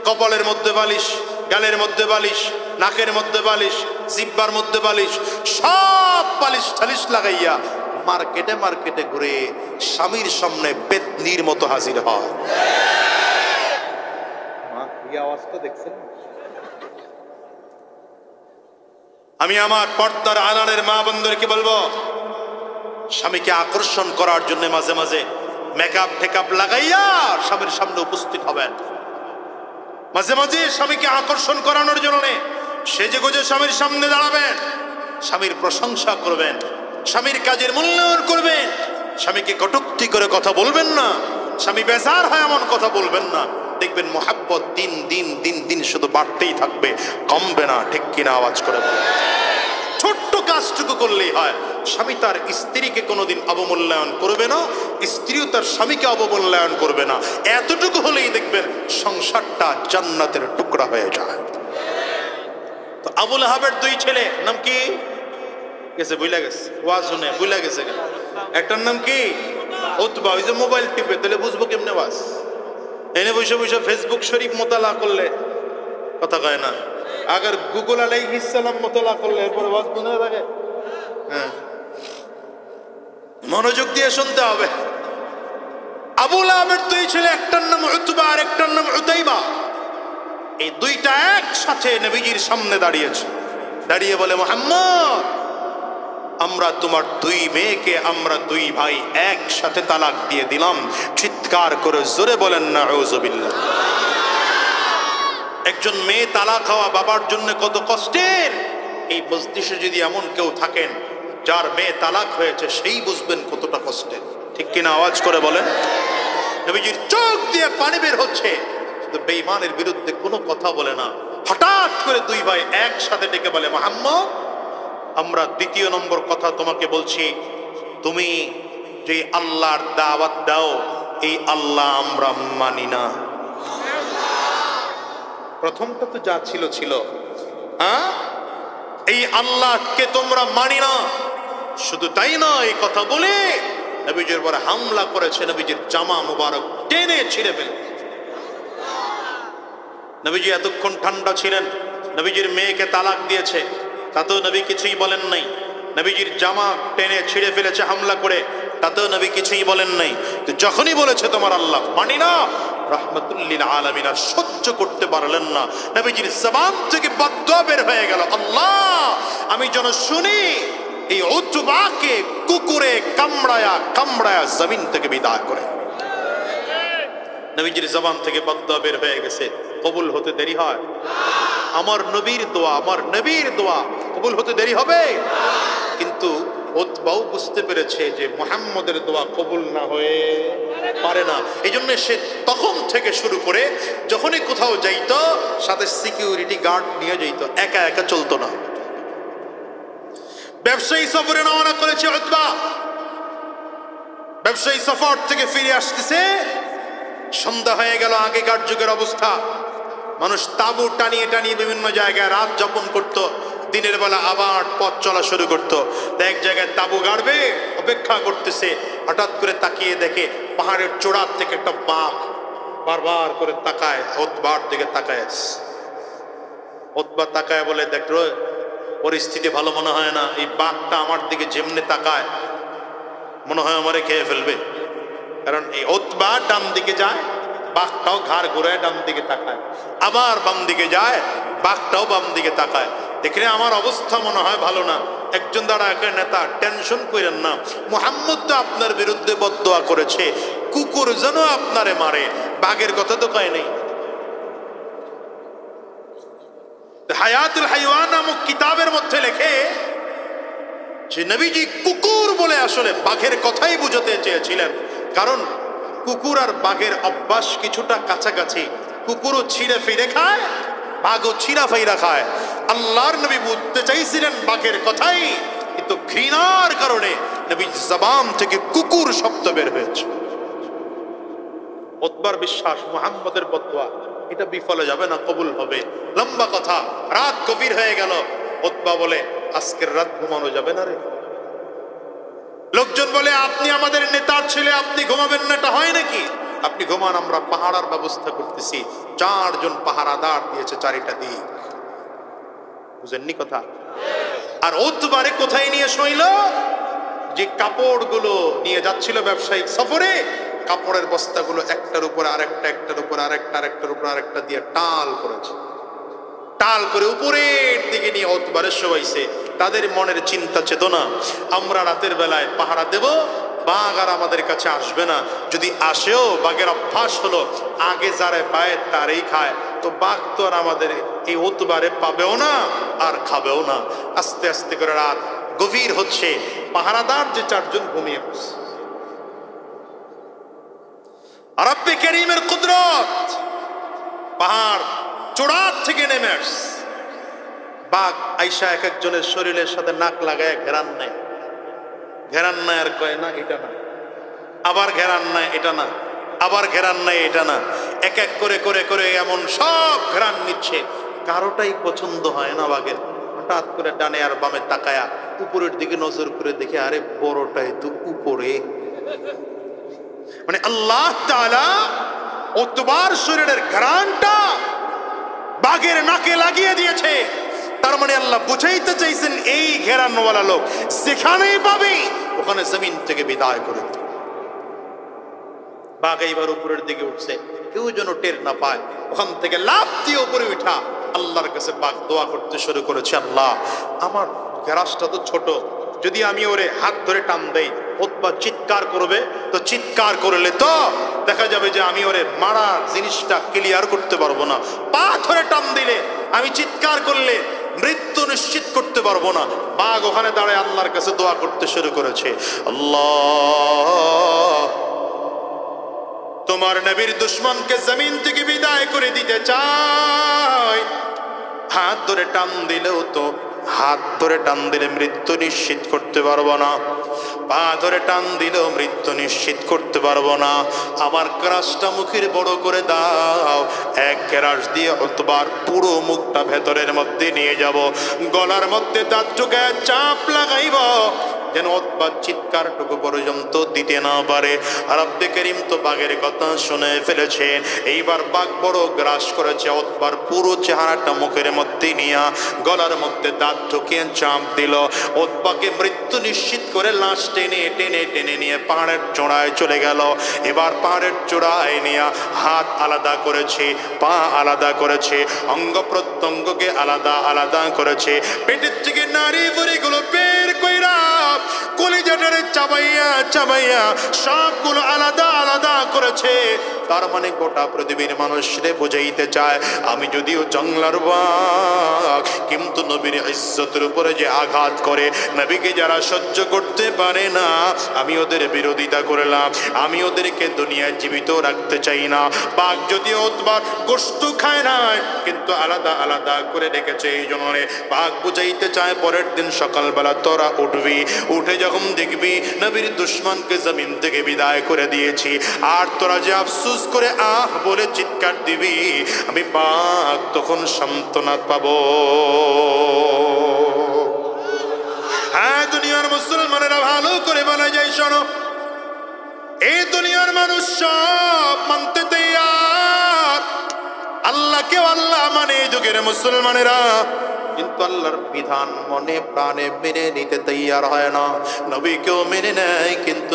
কপালের মধ্যে বালিশ, গালের মধ্যে বালিশ, নাকের মধ্যে বালিশ, জিব্বার মধ্যে বালিশ, সব বালিশ ঠালিশ লাগাইয়া মার্কেটে মার্কেটে ঘুরে স্বামীর সামনে পেতনির মতো হাজির হয়। আওয়াজটা দেখছেন? আমি আমার পর্দার আড়ালের মা বোনদেরকে বলবো, স্বামীকে আকর্ষণ করার জন্য মাঝে মাঝে মেকআপ টেকআপ লাগাইয়া স্বামীর সামনে উপস্থিত হবেন। মাঝে মাঝে স্বামীকে আকর্ষণ করানোর জন্য সেজে গুজে স্বামীর সামনে দাঁড়াবেন, স্বামীর প্রশংসা করবেন, স্বামীর কাজের মূল্যায়ন করবেন, স্বামীকে কটূক্তি করে কথা বলবেন না, স্বামী বেজার হয় এমন কথা বলবেন না। দেখবেন মোহাব্বত দিন দিন দিন দিন শুধু বাড়তেই থাকবে, কমবে না, ঠিক কিনা আওয়াজ করে বলেন? ছোট্ট কাজটুকু করলেই হয়। স্বামী তার স্ত্রীকে কোনোদিন অবমূল্যায়ন করবে না, স্ত্রীও তার স্বামীকে অবমূল্যায়ন করবে না। এতটুকু হলেই দেখবেন সংসারটা জান্নাতের টুকরা হয়ে যায়। তো আবু লাহাবের 2 ছেলে নাম কি গেছে? বুইলা গেছে, ওয়াজ শুনে বুইলা গেছে। একটার নাম কি? উতবা। ওই যে মোবাইল টিপে, তাহলে বুঝবো কেমনে ওয়াজ? এনে বসে বসে ফেসবুক শরীফ মোতালা করলে কথা কয় না, আগে গুগল আলাইহিস সালাম মোতালা করলে এরপরে ওয়াজ মনে থাকে। হ্যাঁ, মনোযোগ দিয়ে শুনতে হবে। আবু লাহাবের 2 ছেলে, একটার নাম উতবা আর একটার নাম উতাইবা। এই 2টা একসাথে নবীজির সামনে দাঁড়িয়েছে, দাঁড়িয়ে বলে, মুহাম্মদ, আমরা তোমার 2 মেয়েকে, আমরা 2 ভাই একসাথে তালাক দিয়ে দিলাম। চিৎকার করে জোরে বলেন নাউযুবিল্লাহ। একজন মেয়ে তালাক হওয়া বাবার জন্য কত কষ্টের। এই মজলিসে যদি এমন কেউ থাকেন যার মেয়ে তালাক হয়েছে, সেই বুঝবেন কতটা কষ্টের, ঠিক কিনা আওয়াজ করে বলেন? নবীজির চোখ দিয়ে পানি বের হচ্ছে, কিন্তু বেঈমানের বিরুদ্ধে কোনো কথা বলে না। হঠাৎ করে 2 ভাই একসাথে ডেকে বলে, মুহাম্মদ, আমরা 2য় নম্বর কথা তোমাকে বলছি, তুমি যে আল্লাহর দাওয়াত দাও, এই আল্লাহ আমরা মানি না। প্রথমটা তো যা ছিল ছিল, হ্যাঁ, এই আল্লাহকে তোমরা মানি না। শুধু তাই না, এই কথা বলে নবীজির উপর হামলা করেছে, নবীজির জামা মুবারক টেনে ছিঁড়ে ফেলে। নবীজি এতক্ষণ ঠান্ডা ছিলেন, নবীজির মেয়েকে তালাক দিয়েছে, তাতেও নবী কিছুই বলেন নাই। নবীজির জামা টেনে ছিঁড়ে ফেলেছে হামলা করে, তাতেও নবী কিছুই বলেন নাই। তো যখনই বলেছে তোমার আল্লাহ মানি না, রাহমাতুল্লিল আলামিন আর সহ্য করতে পারলেন না, নবীজির জবান থেকে বদদুয়া বের হয়ে গেল, আল্লাহ আমি যেন শুনি এই উতবাকে কুকুরে কামড়ায়া কামড়ায়া জমিন থেকে বিদায় করে। নবীজির জবান থেকে বদদুয়া বের হয়ে গেছে, কবুল হতে দেরি হয়? আমার নবীর দোয়া, আমার নবীর দোয়া কবুল হতে দেরি হবে? কিন্তু উতবাও বুঝতে পেরেছে যে মুহাম্মদের দোয়া কবুল না হয়ে পারে না। এই জন্য সে তখন থেকে শুরু করে যখনই কোথাও যাইতো সাথে সিকিউরিটি গার্ড নিয়ে যাইতো, একা একা চলতো না। ব্যবসায়ী সফরে রওনা করেছে উতবা, ব্যবসায়ী সফর থেকে ফিরে আসতেছে, সন্ধ্যা হয়ে গেল। আগেকার যুগের অবস্থা, মানুষ তাঁবু টানিয়ে টানিয়ে বিভিন্ন জায়গায় রাত যাপন করত, দিনের বেলা আবার পথ চলা শুরু করত। এক জায়গায় তাঁবু গাড়বে, অপেক্ষা করতেছে, হঠাৎ করে তাকিয়ে দেখে পাহাড়ের চূড়ার থেকে একটা বাঘ বারবার করে তাকায়, উতবার দিকে তাকায়। উতবা তাকায় বলে, দেখো পরিস্থিতি ভালো মনে হয় না, এই বাঘটা আমার দিকে যেমনি তাকায় মনে হয় আমারে খেয়ে ফেলবে। কারণ এই উতবা ডান দিকে যায়, বাঘটাও ঘাড় ঘুরায় ডান দিকে তাকায়, আবার বাম দিকে যায়, বাঘটাও বাম দিকে তাকায়। দেখলে আমার অবস্থা মনে হয় ভালো না। একজন দাঁড়ায়, নেতা টেনশন করেন না, মুহাম্মদ তো আপনার বিরুদ্ধে বদদুয়া করেছে, কুকুর যেন আপনারে মারে, বাঘের কথা তো কয় নেই। হায়াতুল হাইওয়ান নামক কিতাবের মধ্যে লেখে যে নবীজি কুকুর বলে আসলে বাঘের কথাই বুঝাতে চেয়েছিলেন, কারণ কুকুর আর বাঘের অভ্যাস কিছুটা কাছাকাছি। কুকুরও ছিঁড়ে ফিরে খায়, বাঘও ছিঁড়া ফিরা খায়। আল্লাহর নবী বুঝতে চাইছিলেন বাঘের কথাই, কিন্তু ঘৃণার কারণে নবীর জবান থেকে কুকুর শব্দ বের হয়েছে। উতবার বিশ্বাস মুহাম্মদের বদদুয়া এটা বিফলে যাবে না, কবুল হবে। লম্বা কথা, রাত গভীর হয়ে গেল। উতবা বলে, আজকের রাত ঘুমানো যাবে না রে। লোকজন বলে, আপনি আমাদের নেতার ছেলে, আপনি ঘুমাবেন না, এটা হয় নাকি? আপনি ঘুমান, আমরা পাহারার ব্যবস্থা করতেছি। 4 জন পাহারাদার দিয়েছে চারিটা দিক। বুঝেননি কথা? আর উতবারে কোথায় নিয়ে শোইল? যে কাপড়গুলো নিয়ে যাচ্ছিল ব্যবসায়িক সফরে, কাপড়ের বস্তাগুলো একটার উপর আরেকটা, একটার উপর আরেকটা, আরেকটার উপর আরেকটা দিয়ে টাল করেছে। টাল করে উপরের দিকে নিয়ে উতবারে শোয়াইছে। তাদের মনের চিন্তা চেতনা, আমরা রাতের বেলায় পাহারা দেব, বাঘ আর আমাদের কাছে আসবে না। যদি আসেও, বাঘের অভ্যাস হলো আগে যারে পায় তারই খায়, তো বাঘ তো আর আমাদের এই উতবারে পাবেও না আর খাবেও না। আস্তে আস্তে করে রাত গভীর হচ্ছে, পাহারাদার যে 4 জন ঘুমিয়ে পড়ছে। রব্বে কারীমের কুদরত, পাহাড় চূড়ার থেকে নেমে আসছে। বাঘ আইসা এক একজনের শরীরের সাথে নাক লাগায় ঘেরান নেয়, ঘেরান নেয় আর কয় না এটা না, আবার ঘেরান নেয় এটা না, আবার ঘেরান নেয় এটা না। এক এক করে করে করে এমন সব ঘেরান নিচ্ছে, কারোটাই পছন্দ হয় না বাঘের। হঠাৎ করে ডানে আর বামে তাকায়া উপরের দিকে নজর করে দেখে, আরে বড়টাই তো উপরে। মানে আল্লাহ তাআলা উতবার শরীরের ঘ্রাণটা বাঘের নাকে লাগিয়ে দিয়েছে। তার মানে আল্লাহ বুঝাইতে চাইছেন, এই ঘেরানওয়ালা লোক যেখানেই পাবে ওখানে জমিন থেকে বিদায় করে দিবে। বাঘ এইবার উপরের দিকে উঠছে, কেউ যেন টের না পায়। ওখান থেকে লাফ দিয়ে উপরে উঠা আল্লাহর কাছে বাঘ দোয়া করতে শুরু করেছে, আল্লাহ আমার গ্যারাসটা তো ছোট, যদি আমি ওরে হাত ধরে টান দেই, উতবা চিৎকার করবে, তো চিৎকার করলে তো দেখা যাবে যে আমি ওরে মারার জিনিসটা ক্লিয়ার করতে পারবো না। পা ধরে টান দিলে, আমি চিৎকার করলে মৃত্যু নিশ্চিত করতে পারবো না। বাঘ ওখানে দাঁড়ায় আল্লাহর কাছে দোয়া করতে শুরু করেছে, আল্লাহ তোমার নবীর দুশমনকে জমিন থেকে বিদায় করে দিতে চাই। হাত ধরে টান দিলেও তো, হাত ধরে টান দিলে মৃত্যু নিশ্চিত করতে পারবো না, পা ধরে টান দিলেও মৃত্যু নিশ্চিত করতে পারবো না। আমার ক্রাশটা মুখের বড় করে দাও, এক ক্রাশ দিয়ে উতবার পুরো মুখটা ভেতরের মধ্যে নিয়ে যাব, গলার মধ্যে দাঁত ঢুকায় চাপ লাগাইব, যেন উতবা চিৎকারটুকু পর্যন্ত দিতে না পারে। রব্বে করিম তো বাঘের কথা শুনে ফেলেছেন। এইবার বাঘ বড় গ্রাস করেছে, উতবার পুরো চেহারাটা মুখের মধ্যে নিয়ে গলার মধ্যে দাঁত ঢুকিয়ে চাপ দিল। উতবাকে মৃত্যু নিশ্চিত করে লাশ টেনে টেনে টেনে নিয়ে পাহাড়ের চূড়ায় চলে গেল। এবার পাহাড়ের চূড়ায় নিয়ে হাত আলাদা করেছে, পা আলাদা করেছে, অঙ্গ প্রত্যঙ্গকে আলাদা আলাদা করেছে, পেটের থেকে নারী বুড়িগুলো বের কইরা কলিজাটারে চাবাইয়া চাবাইয়া সবগুলো আলাদা আলাদা করেছে। তার মানে গোটা পৃথিবীর মানুষরে বুঝাইতে চায় আমি যদিও জঙ্গলার বাঘ, কিন্তু নবীর ইজ্জতের উপরে যে আঘাত করে, নবীকে যারা সহ্য করতে পারে না, আমি ওদের বিরোধিতা করলাম, আমি ওদেরকে দুনিয়ায় জীবিত রাখতে চাই না। বাঘ যদিও উতবার গোশত খায় না, কিন্তু আলাদা আলাদা করে রেখেছে। এই জন্য বাঘ বুঝাইতে চায় পরের দিন সকালবেলা তোরা উঠবি, উঠে যখন দেখবি নবীর দুশমনকে জমিন থেকে বিদায় করে দিয়েছি, আর তোরা যে আফসোস করে আহ বলে চিৎকার দিবি, আমি বাঘ তখন সান্ত্বনা পাবো। হ্যাঁ, দুনিয়ার মুসলমানেরা ভালো করে বলা যায়, শোনো, এই দুনিয়ার মানুষ সব মানতে তৈয়ার, আল্লাহকেও আল্লাহ মানে এই যুগের মুসলমানেরা, কিন্তু আল্লাহর বিধান মনে প্রাণে মেনে নিতে তৈয়ার হয় না। নবীকেও মেনে নেয়, কিন্তু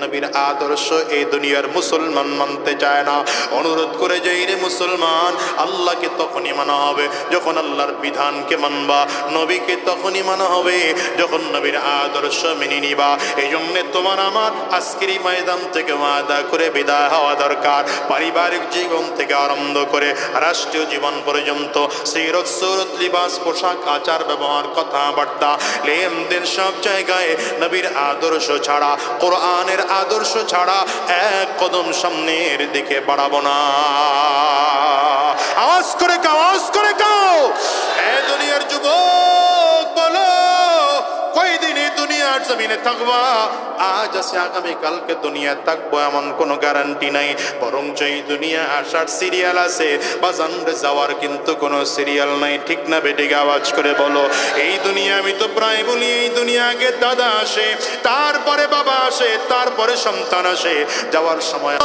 নবীর আদর্শ এই দুনিয়ার মুসলমান মানতে চায় না। অনুরোধ করে যাই রে মুসলমান, আল্লাহকে তখনই মানা হবে যখন আল্লাহর বিধানকে মানবা, নবীকে তখনই মানা হবে যখন নবীর আদর্শ মেনে নিবা। এই জন্যে তোমার আমার আজকের এই ময়দান থেকে ওয়াদা করে বিদায় হওয়া দরকার। পারিবারিক জীবন থেকে আরম্ভ করে রাষ্ট্রীয় জীবন পর্যন্ত সিরত সুরত লিবাস পোশাক আচার ব্যবহার কথাবার্তা লেনদেন সব জায়গায় নবীর আদর্শ ছাড়া, কোরআনের আদর্শ ছাড়া এক কদম সামনের দিকে বাড়াবো না। আওয়াজ করে কাও, আওয়াজ করে কাও, এ দুনিয়ার যুবক বলো, কয়দিন এই দুনিয়ার জমিনে থাকবা? আজ আছে আগামী কালকে দুনিয়া থাকবো এমন কোনো গ্যারান্টি নাই, বরঞ্চ এই দুনিয়া আসার সিরিয়াল আছে, বাজারে যাওয়ার কিন্তু কোনো সিরিয়াল নাই। ঠিক না বেটিক? আওয়াজ করে বলো। এই দুনিয়া, আমি তো প্রায় বলি, এই দুনিয়া আগে দাদা আসে, তারপরে বাবা আসে, তারপরে সন্তান আসে। যাওয়ার সময়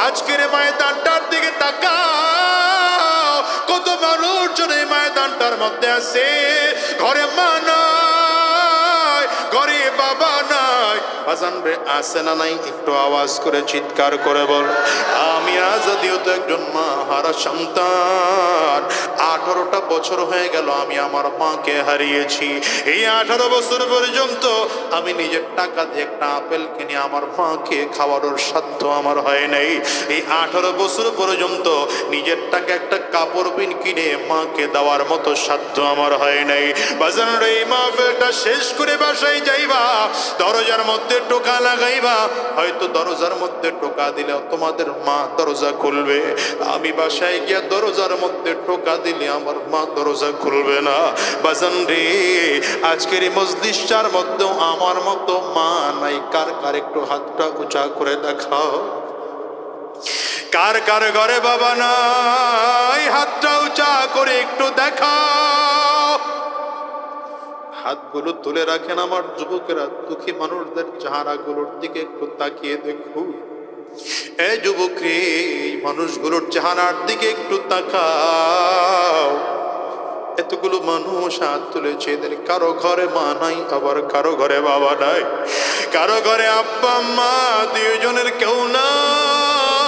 আজকের ময়দানটার দিকে তাকাও, কত মানুষজন এই ময়দানটার মধ্যে আছে, ঘরে মা নাই, ঘরে বাবা নাই, বাজান রে আছে না নাই? একটু আওয়াজ করে চিৎকার করে বল। আমি আজ যদিও তো একজন মা হারা সন্তান, 18টা বছর হয়ে গেল আমি আমার মাকে হারিয়েছি। এই 18 বছর পর্যন্ত আমি নিজের টাকা দিয়ে একটা আপেল কিনে আমার মাকে খাওয়ানোর সাধ্য আমার হয় নাই। এই 18 বছর পর্যন্ত নিজের টাকা একটা কাপড় পিন কিনে মাকে দেওয়ার মতো সাধ্য আমার হয় নাই। বাজান রে, এই মাহফিলটা শেষ করে বাসায় যাইবা, দরজার মধ্যে টোকা লাগাইবা, হয়তো দরজার মধ্যে টোকা দিলে তোমাদের মা দরজা খুলবে, আমি বাসায় গিয়া দরজার মধ্যে টোকা দিলে আমার মা দরজা খুলবে না। বাজান রে, আজকের এই মজলিসটার মধ্যেও আমার মতো মা নাই। কার কার একটু হাতটা উঁচা করে দেখাও। কার কার ঘরে বাবা নাই? হাতটা উঁচা করে একটু দেখাও। হাতগুলো তুলে রাখেন আমার যুবকেরা, দুঃখী মানুষদের চেহারাগুলোর দিকে একটু তাকিয়ে দেখুন। এই যুবক রে, মানুষগুলোর চেহারার দিকে একটু তাকাও। এতগুলো মানুষ হাত তুলেছে, এদের কারো ঘরে মা নাই, আবার কারো ঘরে বাবা নাই, কারো ঘরে আব্বা মা দুজনের কেউ নাই।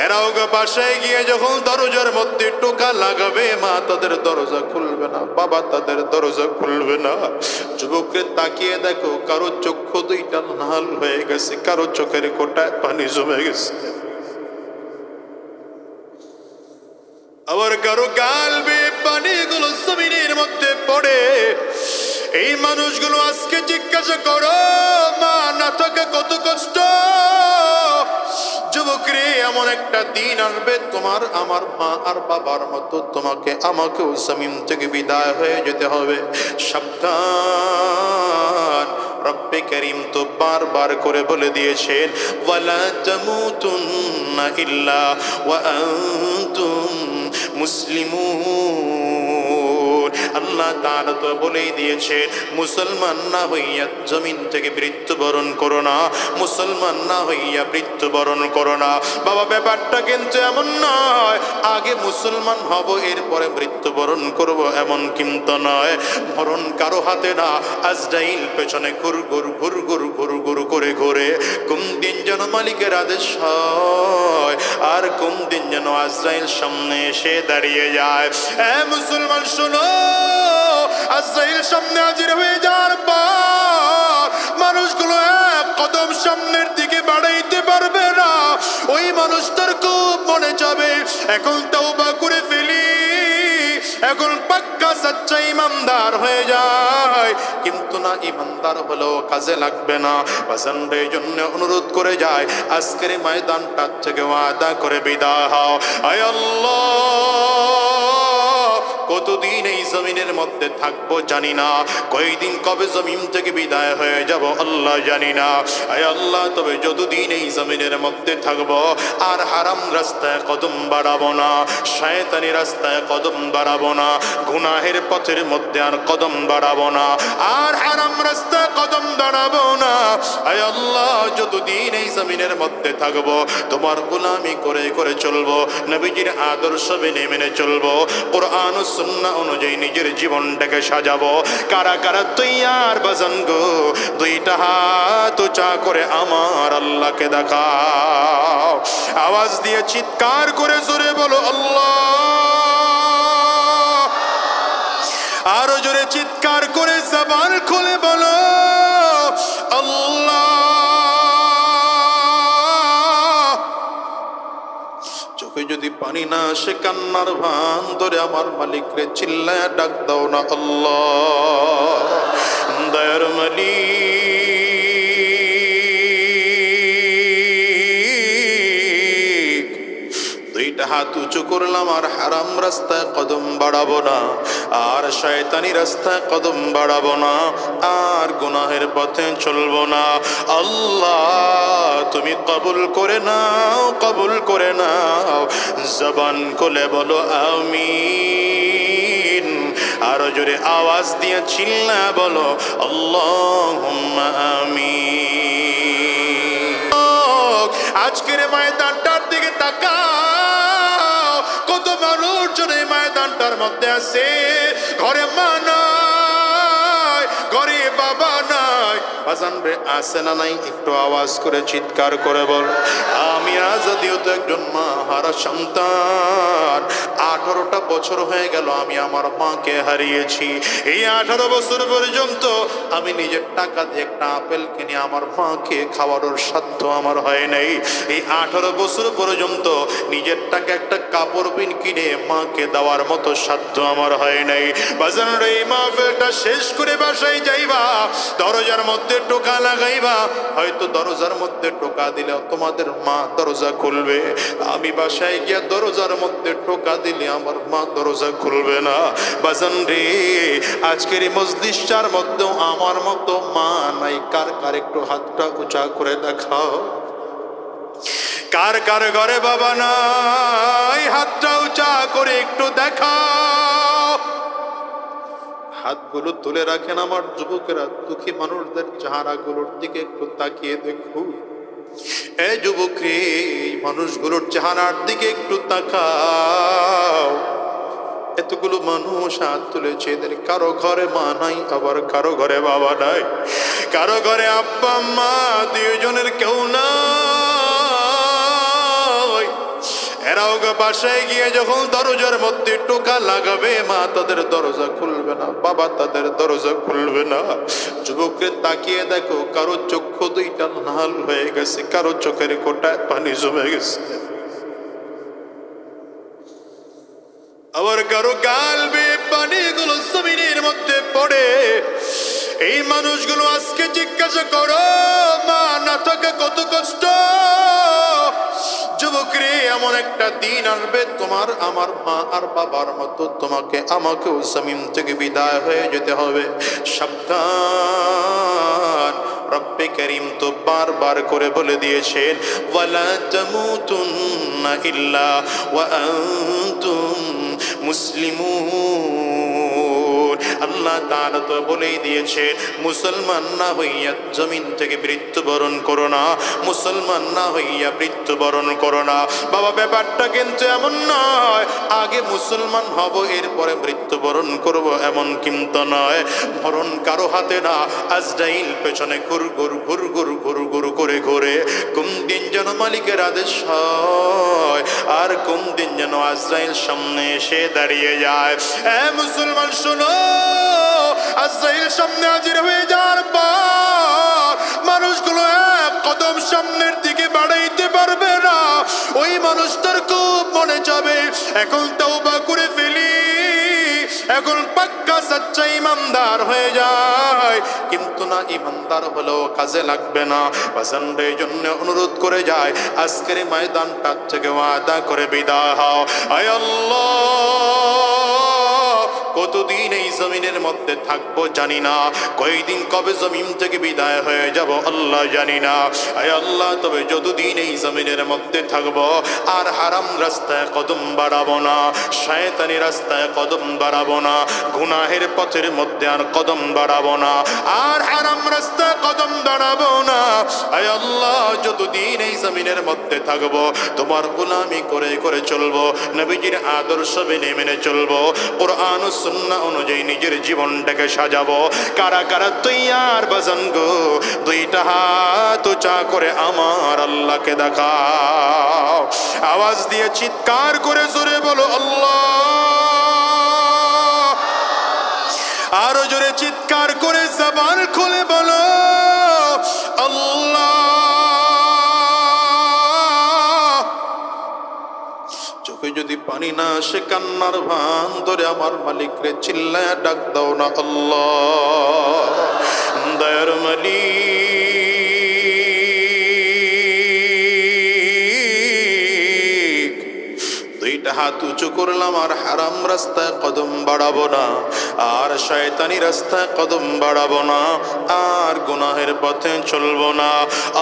এরাও বাসায় গিয়ে যখন দরজার মধ্যে টোকা লাগাবে, মা তাদের দরজা খুলবে না, বাবা তাদের দরজা খুলবে না। যুবককে তাকিয়ে দেখো, কারো চক্ষু দুইটা লাল হয়ে গেছে, কারো চোখের কোটায় পানি জমে গেছে, আবার কারো গাল বেয়ে পানিগুলো জমিনের মধ্যে পড়ে। এই মানুষগুলো আজকে জিজ্ঞাসা করো, মা না থাকা কত কষ্ট। যুবক রে, এমন একটা দিন আসবে তোমার আমার মা আর বাবার মতো তোমাকে আমাকেও জমিন থেকে বিদায় হয়ে যেতে হবে। সাবধান, রব্বে করিম তো বারবার করে বলে দিয়েছেন, ওয়ালা তামুতুন্না ইল্লা ওয়া আনতুম মুসলিমুন। আল্লাহ তাআলা তো বলেই দিয়েছে, মুসলমান না হইয়া জমিন থেকে মৃত্যুবরণ করো না, মুসলমান না হইয়া মৃত্যুবরণ করো না। বাবা ব্যাপারটা কিন্তু এমন নয় আগে মুসলমান হব এরপরে মৃত্যুবরণ করব, এমন কিন্তু নয়। মরণ কারো হাতে না, আজরাইল পেছনে ঘুর ঘুর ঘুর ঘুর ঘুর ঘুর করে ঘুরে কোন দিন যেন মালিকের আদেশ হয় আর কোন দিন যেন আজরাইল সামনে এসে দাঁড়িয়ে যায়। এ মুসলমান শোনো, আজরাইল সামনে হাজির হয়ে যাওয়ার পর মানুষগুলো এক কদম সামনের দিকে বাড়াইতে পারবে না। ওই মানুষটার খুব মনে যাবে এখন তওবা করে ফেলি, এখন পাক্কা সচ্চা ইমানদার হয়ে যায়, কিন্তু না ইমানদার হলেও কাজে লাগবে না। বাজানদের জন্য অনুরোধ করে যায় আজকের ময়দানটার থেকে ওয়াদা করে বিদায় হও। আয় আল্লাহ, কতদিন এই জমিনের মধ্যে থাকবো জানি না, কয়দিন কবে জমিন থেকে বিদায় হয়ে যাব আল্লাহ জানি না। আয় আল্লাহ, তবে যতদিন এই জমিনের মধ্যে থাকবো আর হারাম রাস্তায় কদম বাড়াবো না, শয়তানি রাস্তায় কদম বাড়াবো না, গুনাহের পথের মধ্যে আর কদম বাড়াবো না, আর হারাম রাস্তায় কদম দাঁড়াবো না। আয় আল্লাহ, যতদিন এই জমিনের মধ্যে থাকবো তোমার গোলামি করে করে চলবো, নবীজির আদর্শ মেনে মেনে চলবো, কোরআন ও সুন্নাহ অনুযায়ী নিজের জীবনটাকে সাজাবো। কারা কারা তৈয়ার বাজান গো? দুইটা হাত উঁচা করে আমার আল্লাহকে দেখাও, আওয়াজ দিয়ে চিৎকার করে জোরে বলো আল্লাহ। আরো জোরে চিৎকার করে জবান খুলে বলো আল্লাহ। চোখে যদি পানি না আসে কান্নার ভান ধরে আমার মালিক রে চিল্লায় ডাক দাও না আল্লাহ। দয়ার মালিক, দুইটা হাত উঁচু করলাম আর হারাম রাস্তায় কদম বাড়াবো না, আর শয়তানি রাস্তায় কদম বাড়াবো না, আর গুনাহের পথে চলবো না। আল্লাহ তুমি কবুল করে নাও, কবুল করে নাও। জবান খুলে বলো আমিন। আরো জোরে আওয়াজ দিয়ে চিল্লা বলো আল্লাহুম্মা আমিন। আজকের ময়দানটার দিকে তাকাও, কত মানুষ জন এই ময়দানটার মধ্যে আছে, ঘরে মা নাই, ঘরে বাবা নাই, বাজান রে আছে না নাই? একটু আওয়াজ করে চিৎকার করে বল। আমি যদিও তো একজন মা হারা সন্তান, 18টা বছর হয়ে গেল আমি আমার মাকে হারিয়েছি। এই 18 বছর পর্যন্ত আমি নিজের টাকা দিয়ে একটা আপেল কিনে আমার মাকে খাওয়ানোর সাধ্য আমার হয় নাই। এই 18 বছর পর্যন্ত নিজের টাকা একটা কাপড় পিন কিনে মাকে দেওয়ার মতো সাধ্য আমার হয় নাই। বাজান রে, এই মাহফিলটা শেষ করে বাসায় যাইবা, দরজার মধ্যে টোকা লাগাইবা, হয়তো দরজার মধ্যে টোকা দিলে তোমাদের মা দরজা খুলবে, আমি বাসায় গিয়া দরজার মধ্যে টোকা দিলে আমার মা দরজা খুলবে না। বাজান রে, আজকের এই মজলিসটার মধ্যেও আমার মতো মা নাই। কার কার একটু হাতটা উঁচা করে দেখাও। কার কার ঘরে বাবা নাই? হাতটা উঁচা করে একটু দেখাও। হাতগুলো তুলে রাখেন আমার যুবকেরা, দুঃখী মানুষদের চেহারাগুলোর দিকে একটু তাকিয়ে দেখুন। এ যুবক রে, মানুষগুলোর চেহারার দিকে একটু তাকাও। এতগুলো মানুষ হাত তুলেছে, এদের কারো ঘরে মা নাই, আবার কারো ঘরে বাবা নাই, কারো ঘরে আব্বা মা দুইজনের কেউ নাই। এরাও বাসায় গিয়ে যখন দরজার মধ্যে টোকা লাগাবে, মা তাদের দরজা খুলবে না, বাবা তাদের দরজা খুলবে না। যুবককে তাকিয়ে দেখো, কারো চক্ষু দুইটা লাল হয়ে গেছে, কারো চোখের কোটায় পানি জমে গেছে, আবার কারো গাল বেয়ে পানিগুলো জমিনের মধ্যে পড়ে। এই মানুষগুলো আজকে জিজ্ঞাসা করো, মা না থাকা কত কষ্ট। যুবক রে, এমন একটা দিন আসবে তোমার আমার মা আর বাবার মতো তোমাকে আমাকেও জমিন থেকে বিদায় হয়ে যেতে হবে। সাবধান, রব্বে করিম তো বারবার করে বলে দিয়েছেন, ওয়ালা তামুতুন্না ইল্লা ওয়া আনতুম মুসলিমুন। আল্লাহ তাআলা তো বলেই দিয়েছে, মুসলমান না হইয়া জমিন থেকে মৃত্যুবরণ করো না, মুসলমান না হইয়া মৃত্যুবরণ করো না। বাবা ব্যাপারটা কিন্তু এমন নয় আগে মুসলমান হব এরপরে মৃত্যুবরণ করব, এমন কিন্তু নয়। মরণ কারো হাতে না, আজরাইল পেছনে ঘুর ঘুর ঘুর ঘুর ঘুর ঘুর করে ঘুরে কোন দিন যেন মালিকের আদেশ হয় আর কোন দিন যেন আজরাইল সামনে এসে দাঁড়িয়ে যায়। মুসলমান শোনো, আজরাইল সামনে হাজির হয়ে যাওয়ার পর মানুষগুলো এক কদম সামনের দিকে বাড়াইতে পারবে না। ওই মানুষটার খুব মনে যাবে এখন তওবা করে ফেলি, এখন পাক্কা সচ্চা ইমানদার হয়ে যায়, কিন্তু না, ইমানদার হলেও কাজে লাগবে না। বাজানরে জন্য অনুরোধ করে যায় আজকের ময়দানটা থেকে ওয়াদা করে বিদায় হও। আয় আল্লাহ, কতদিন এই জমিনের মধ্যে থাকবো জানি না, কয়দিন কবে জমিন থেকে বিদায় হয়ে যাব আল্লাহ জানি না। আয় আল্লাহ, তবে যতদিন এই জমিনের মধ্যে থাকবো আর হারাম রাস্তায় কদম বাড়াবো না, শয়তানি রাস্তায় কদম বাড়াবো না, গুনাহের পথের মধ্যে আর কদম বাড়াবো না, আর হারাম রাস্তায় কদম বাড়াবো না। আয় আল্লাহ, যতদিন এই জমিনের মধ্যে থাকবো তোমার গোলামি করে করে চলবো, নবীজির আদর্শ মেনে মেনে চলবো, কোরআন ও সুন্নাহ অনুযায়ী নিজের জীবনটাকে সাজাবো। কারা কারা তৈয়ার বাজান গো? দুইটা হাত উঁচা করে আমার আল্লাহকে দেখাও, আওয়াজ দিয়ে চিৎকার করে জোরে বলো আল্লাহ। আরো জোরে চিৎকার করে জবান খুলে বলো আল্লাহ। চোখে যদি পানি না আসে কান্নার ভান ধরে আমার মালিক রে চিল্লায় ডাক দাও না আল্লাহ। দয়ার মালিক, দুইটা হাত উঁচু করলাম আর হারাম রাস্তায় কদম বাড়াবো না, আর শয়তানি রাস্তায় কদম বাড়াবো না, আর গুনাহের পথে চলবো না।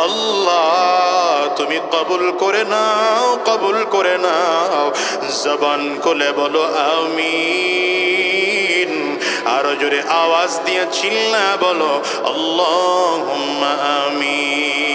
আল্লাহ তুমি কবুল করে নাও, কবুল করে নাও। জবান খুলে বলো আমিন। আরো জোরে আওয়াজ দিয়ে চিল্লা বলো আল্লাহুম্মা আমিন।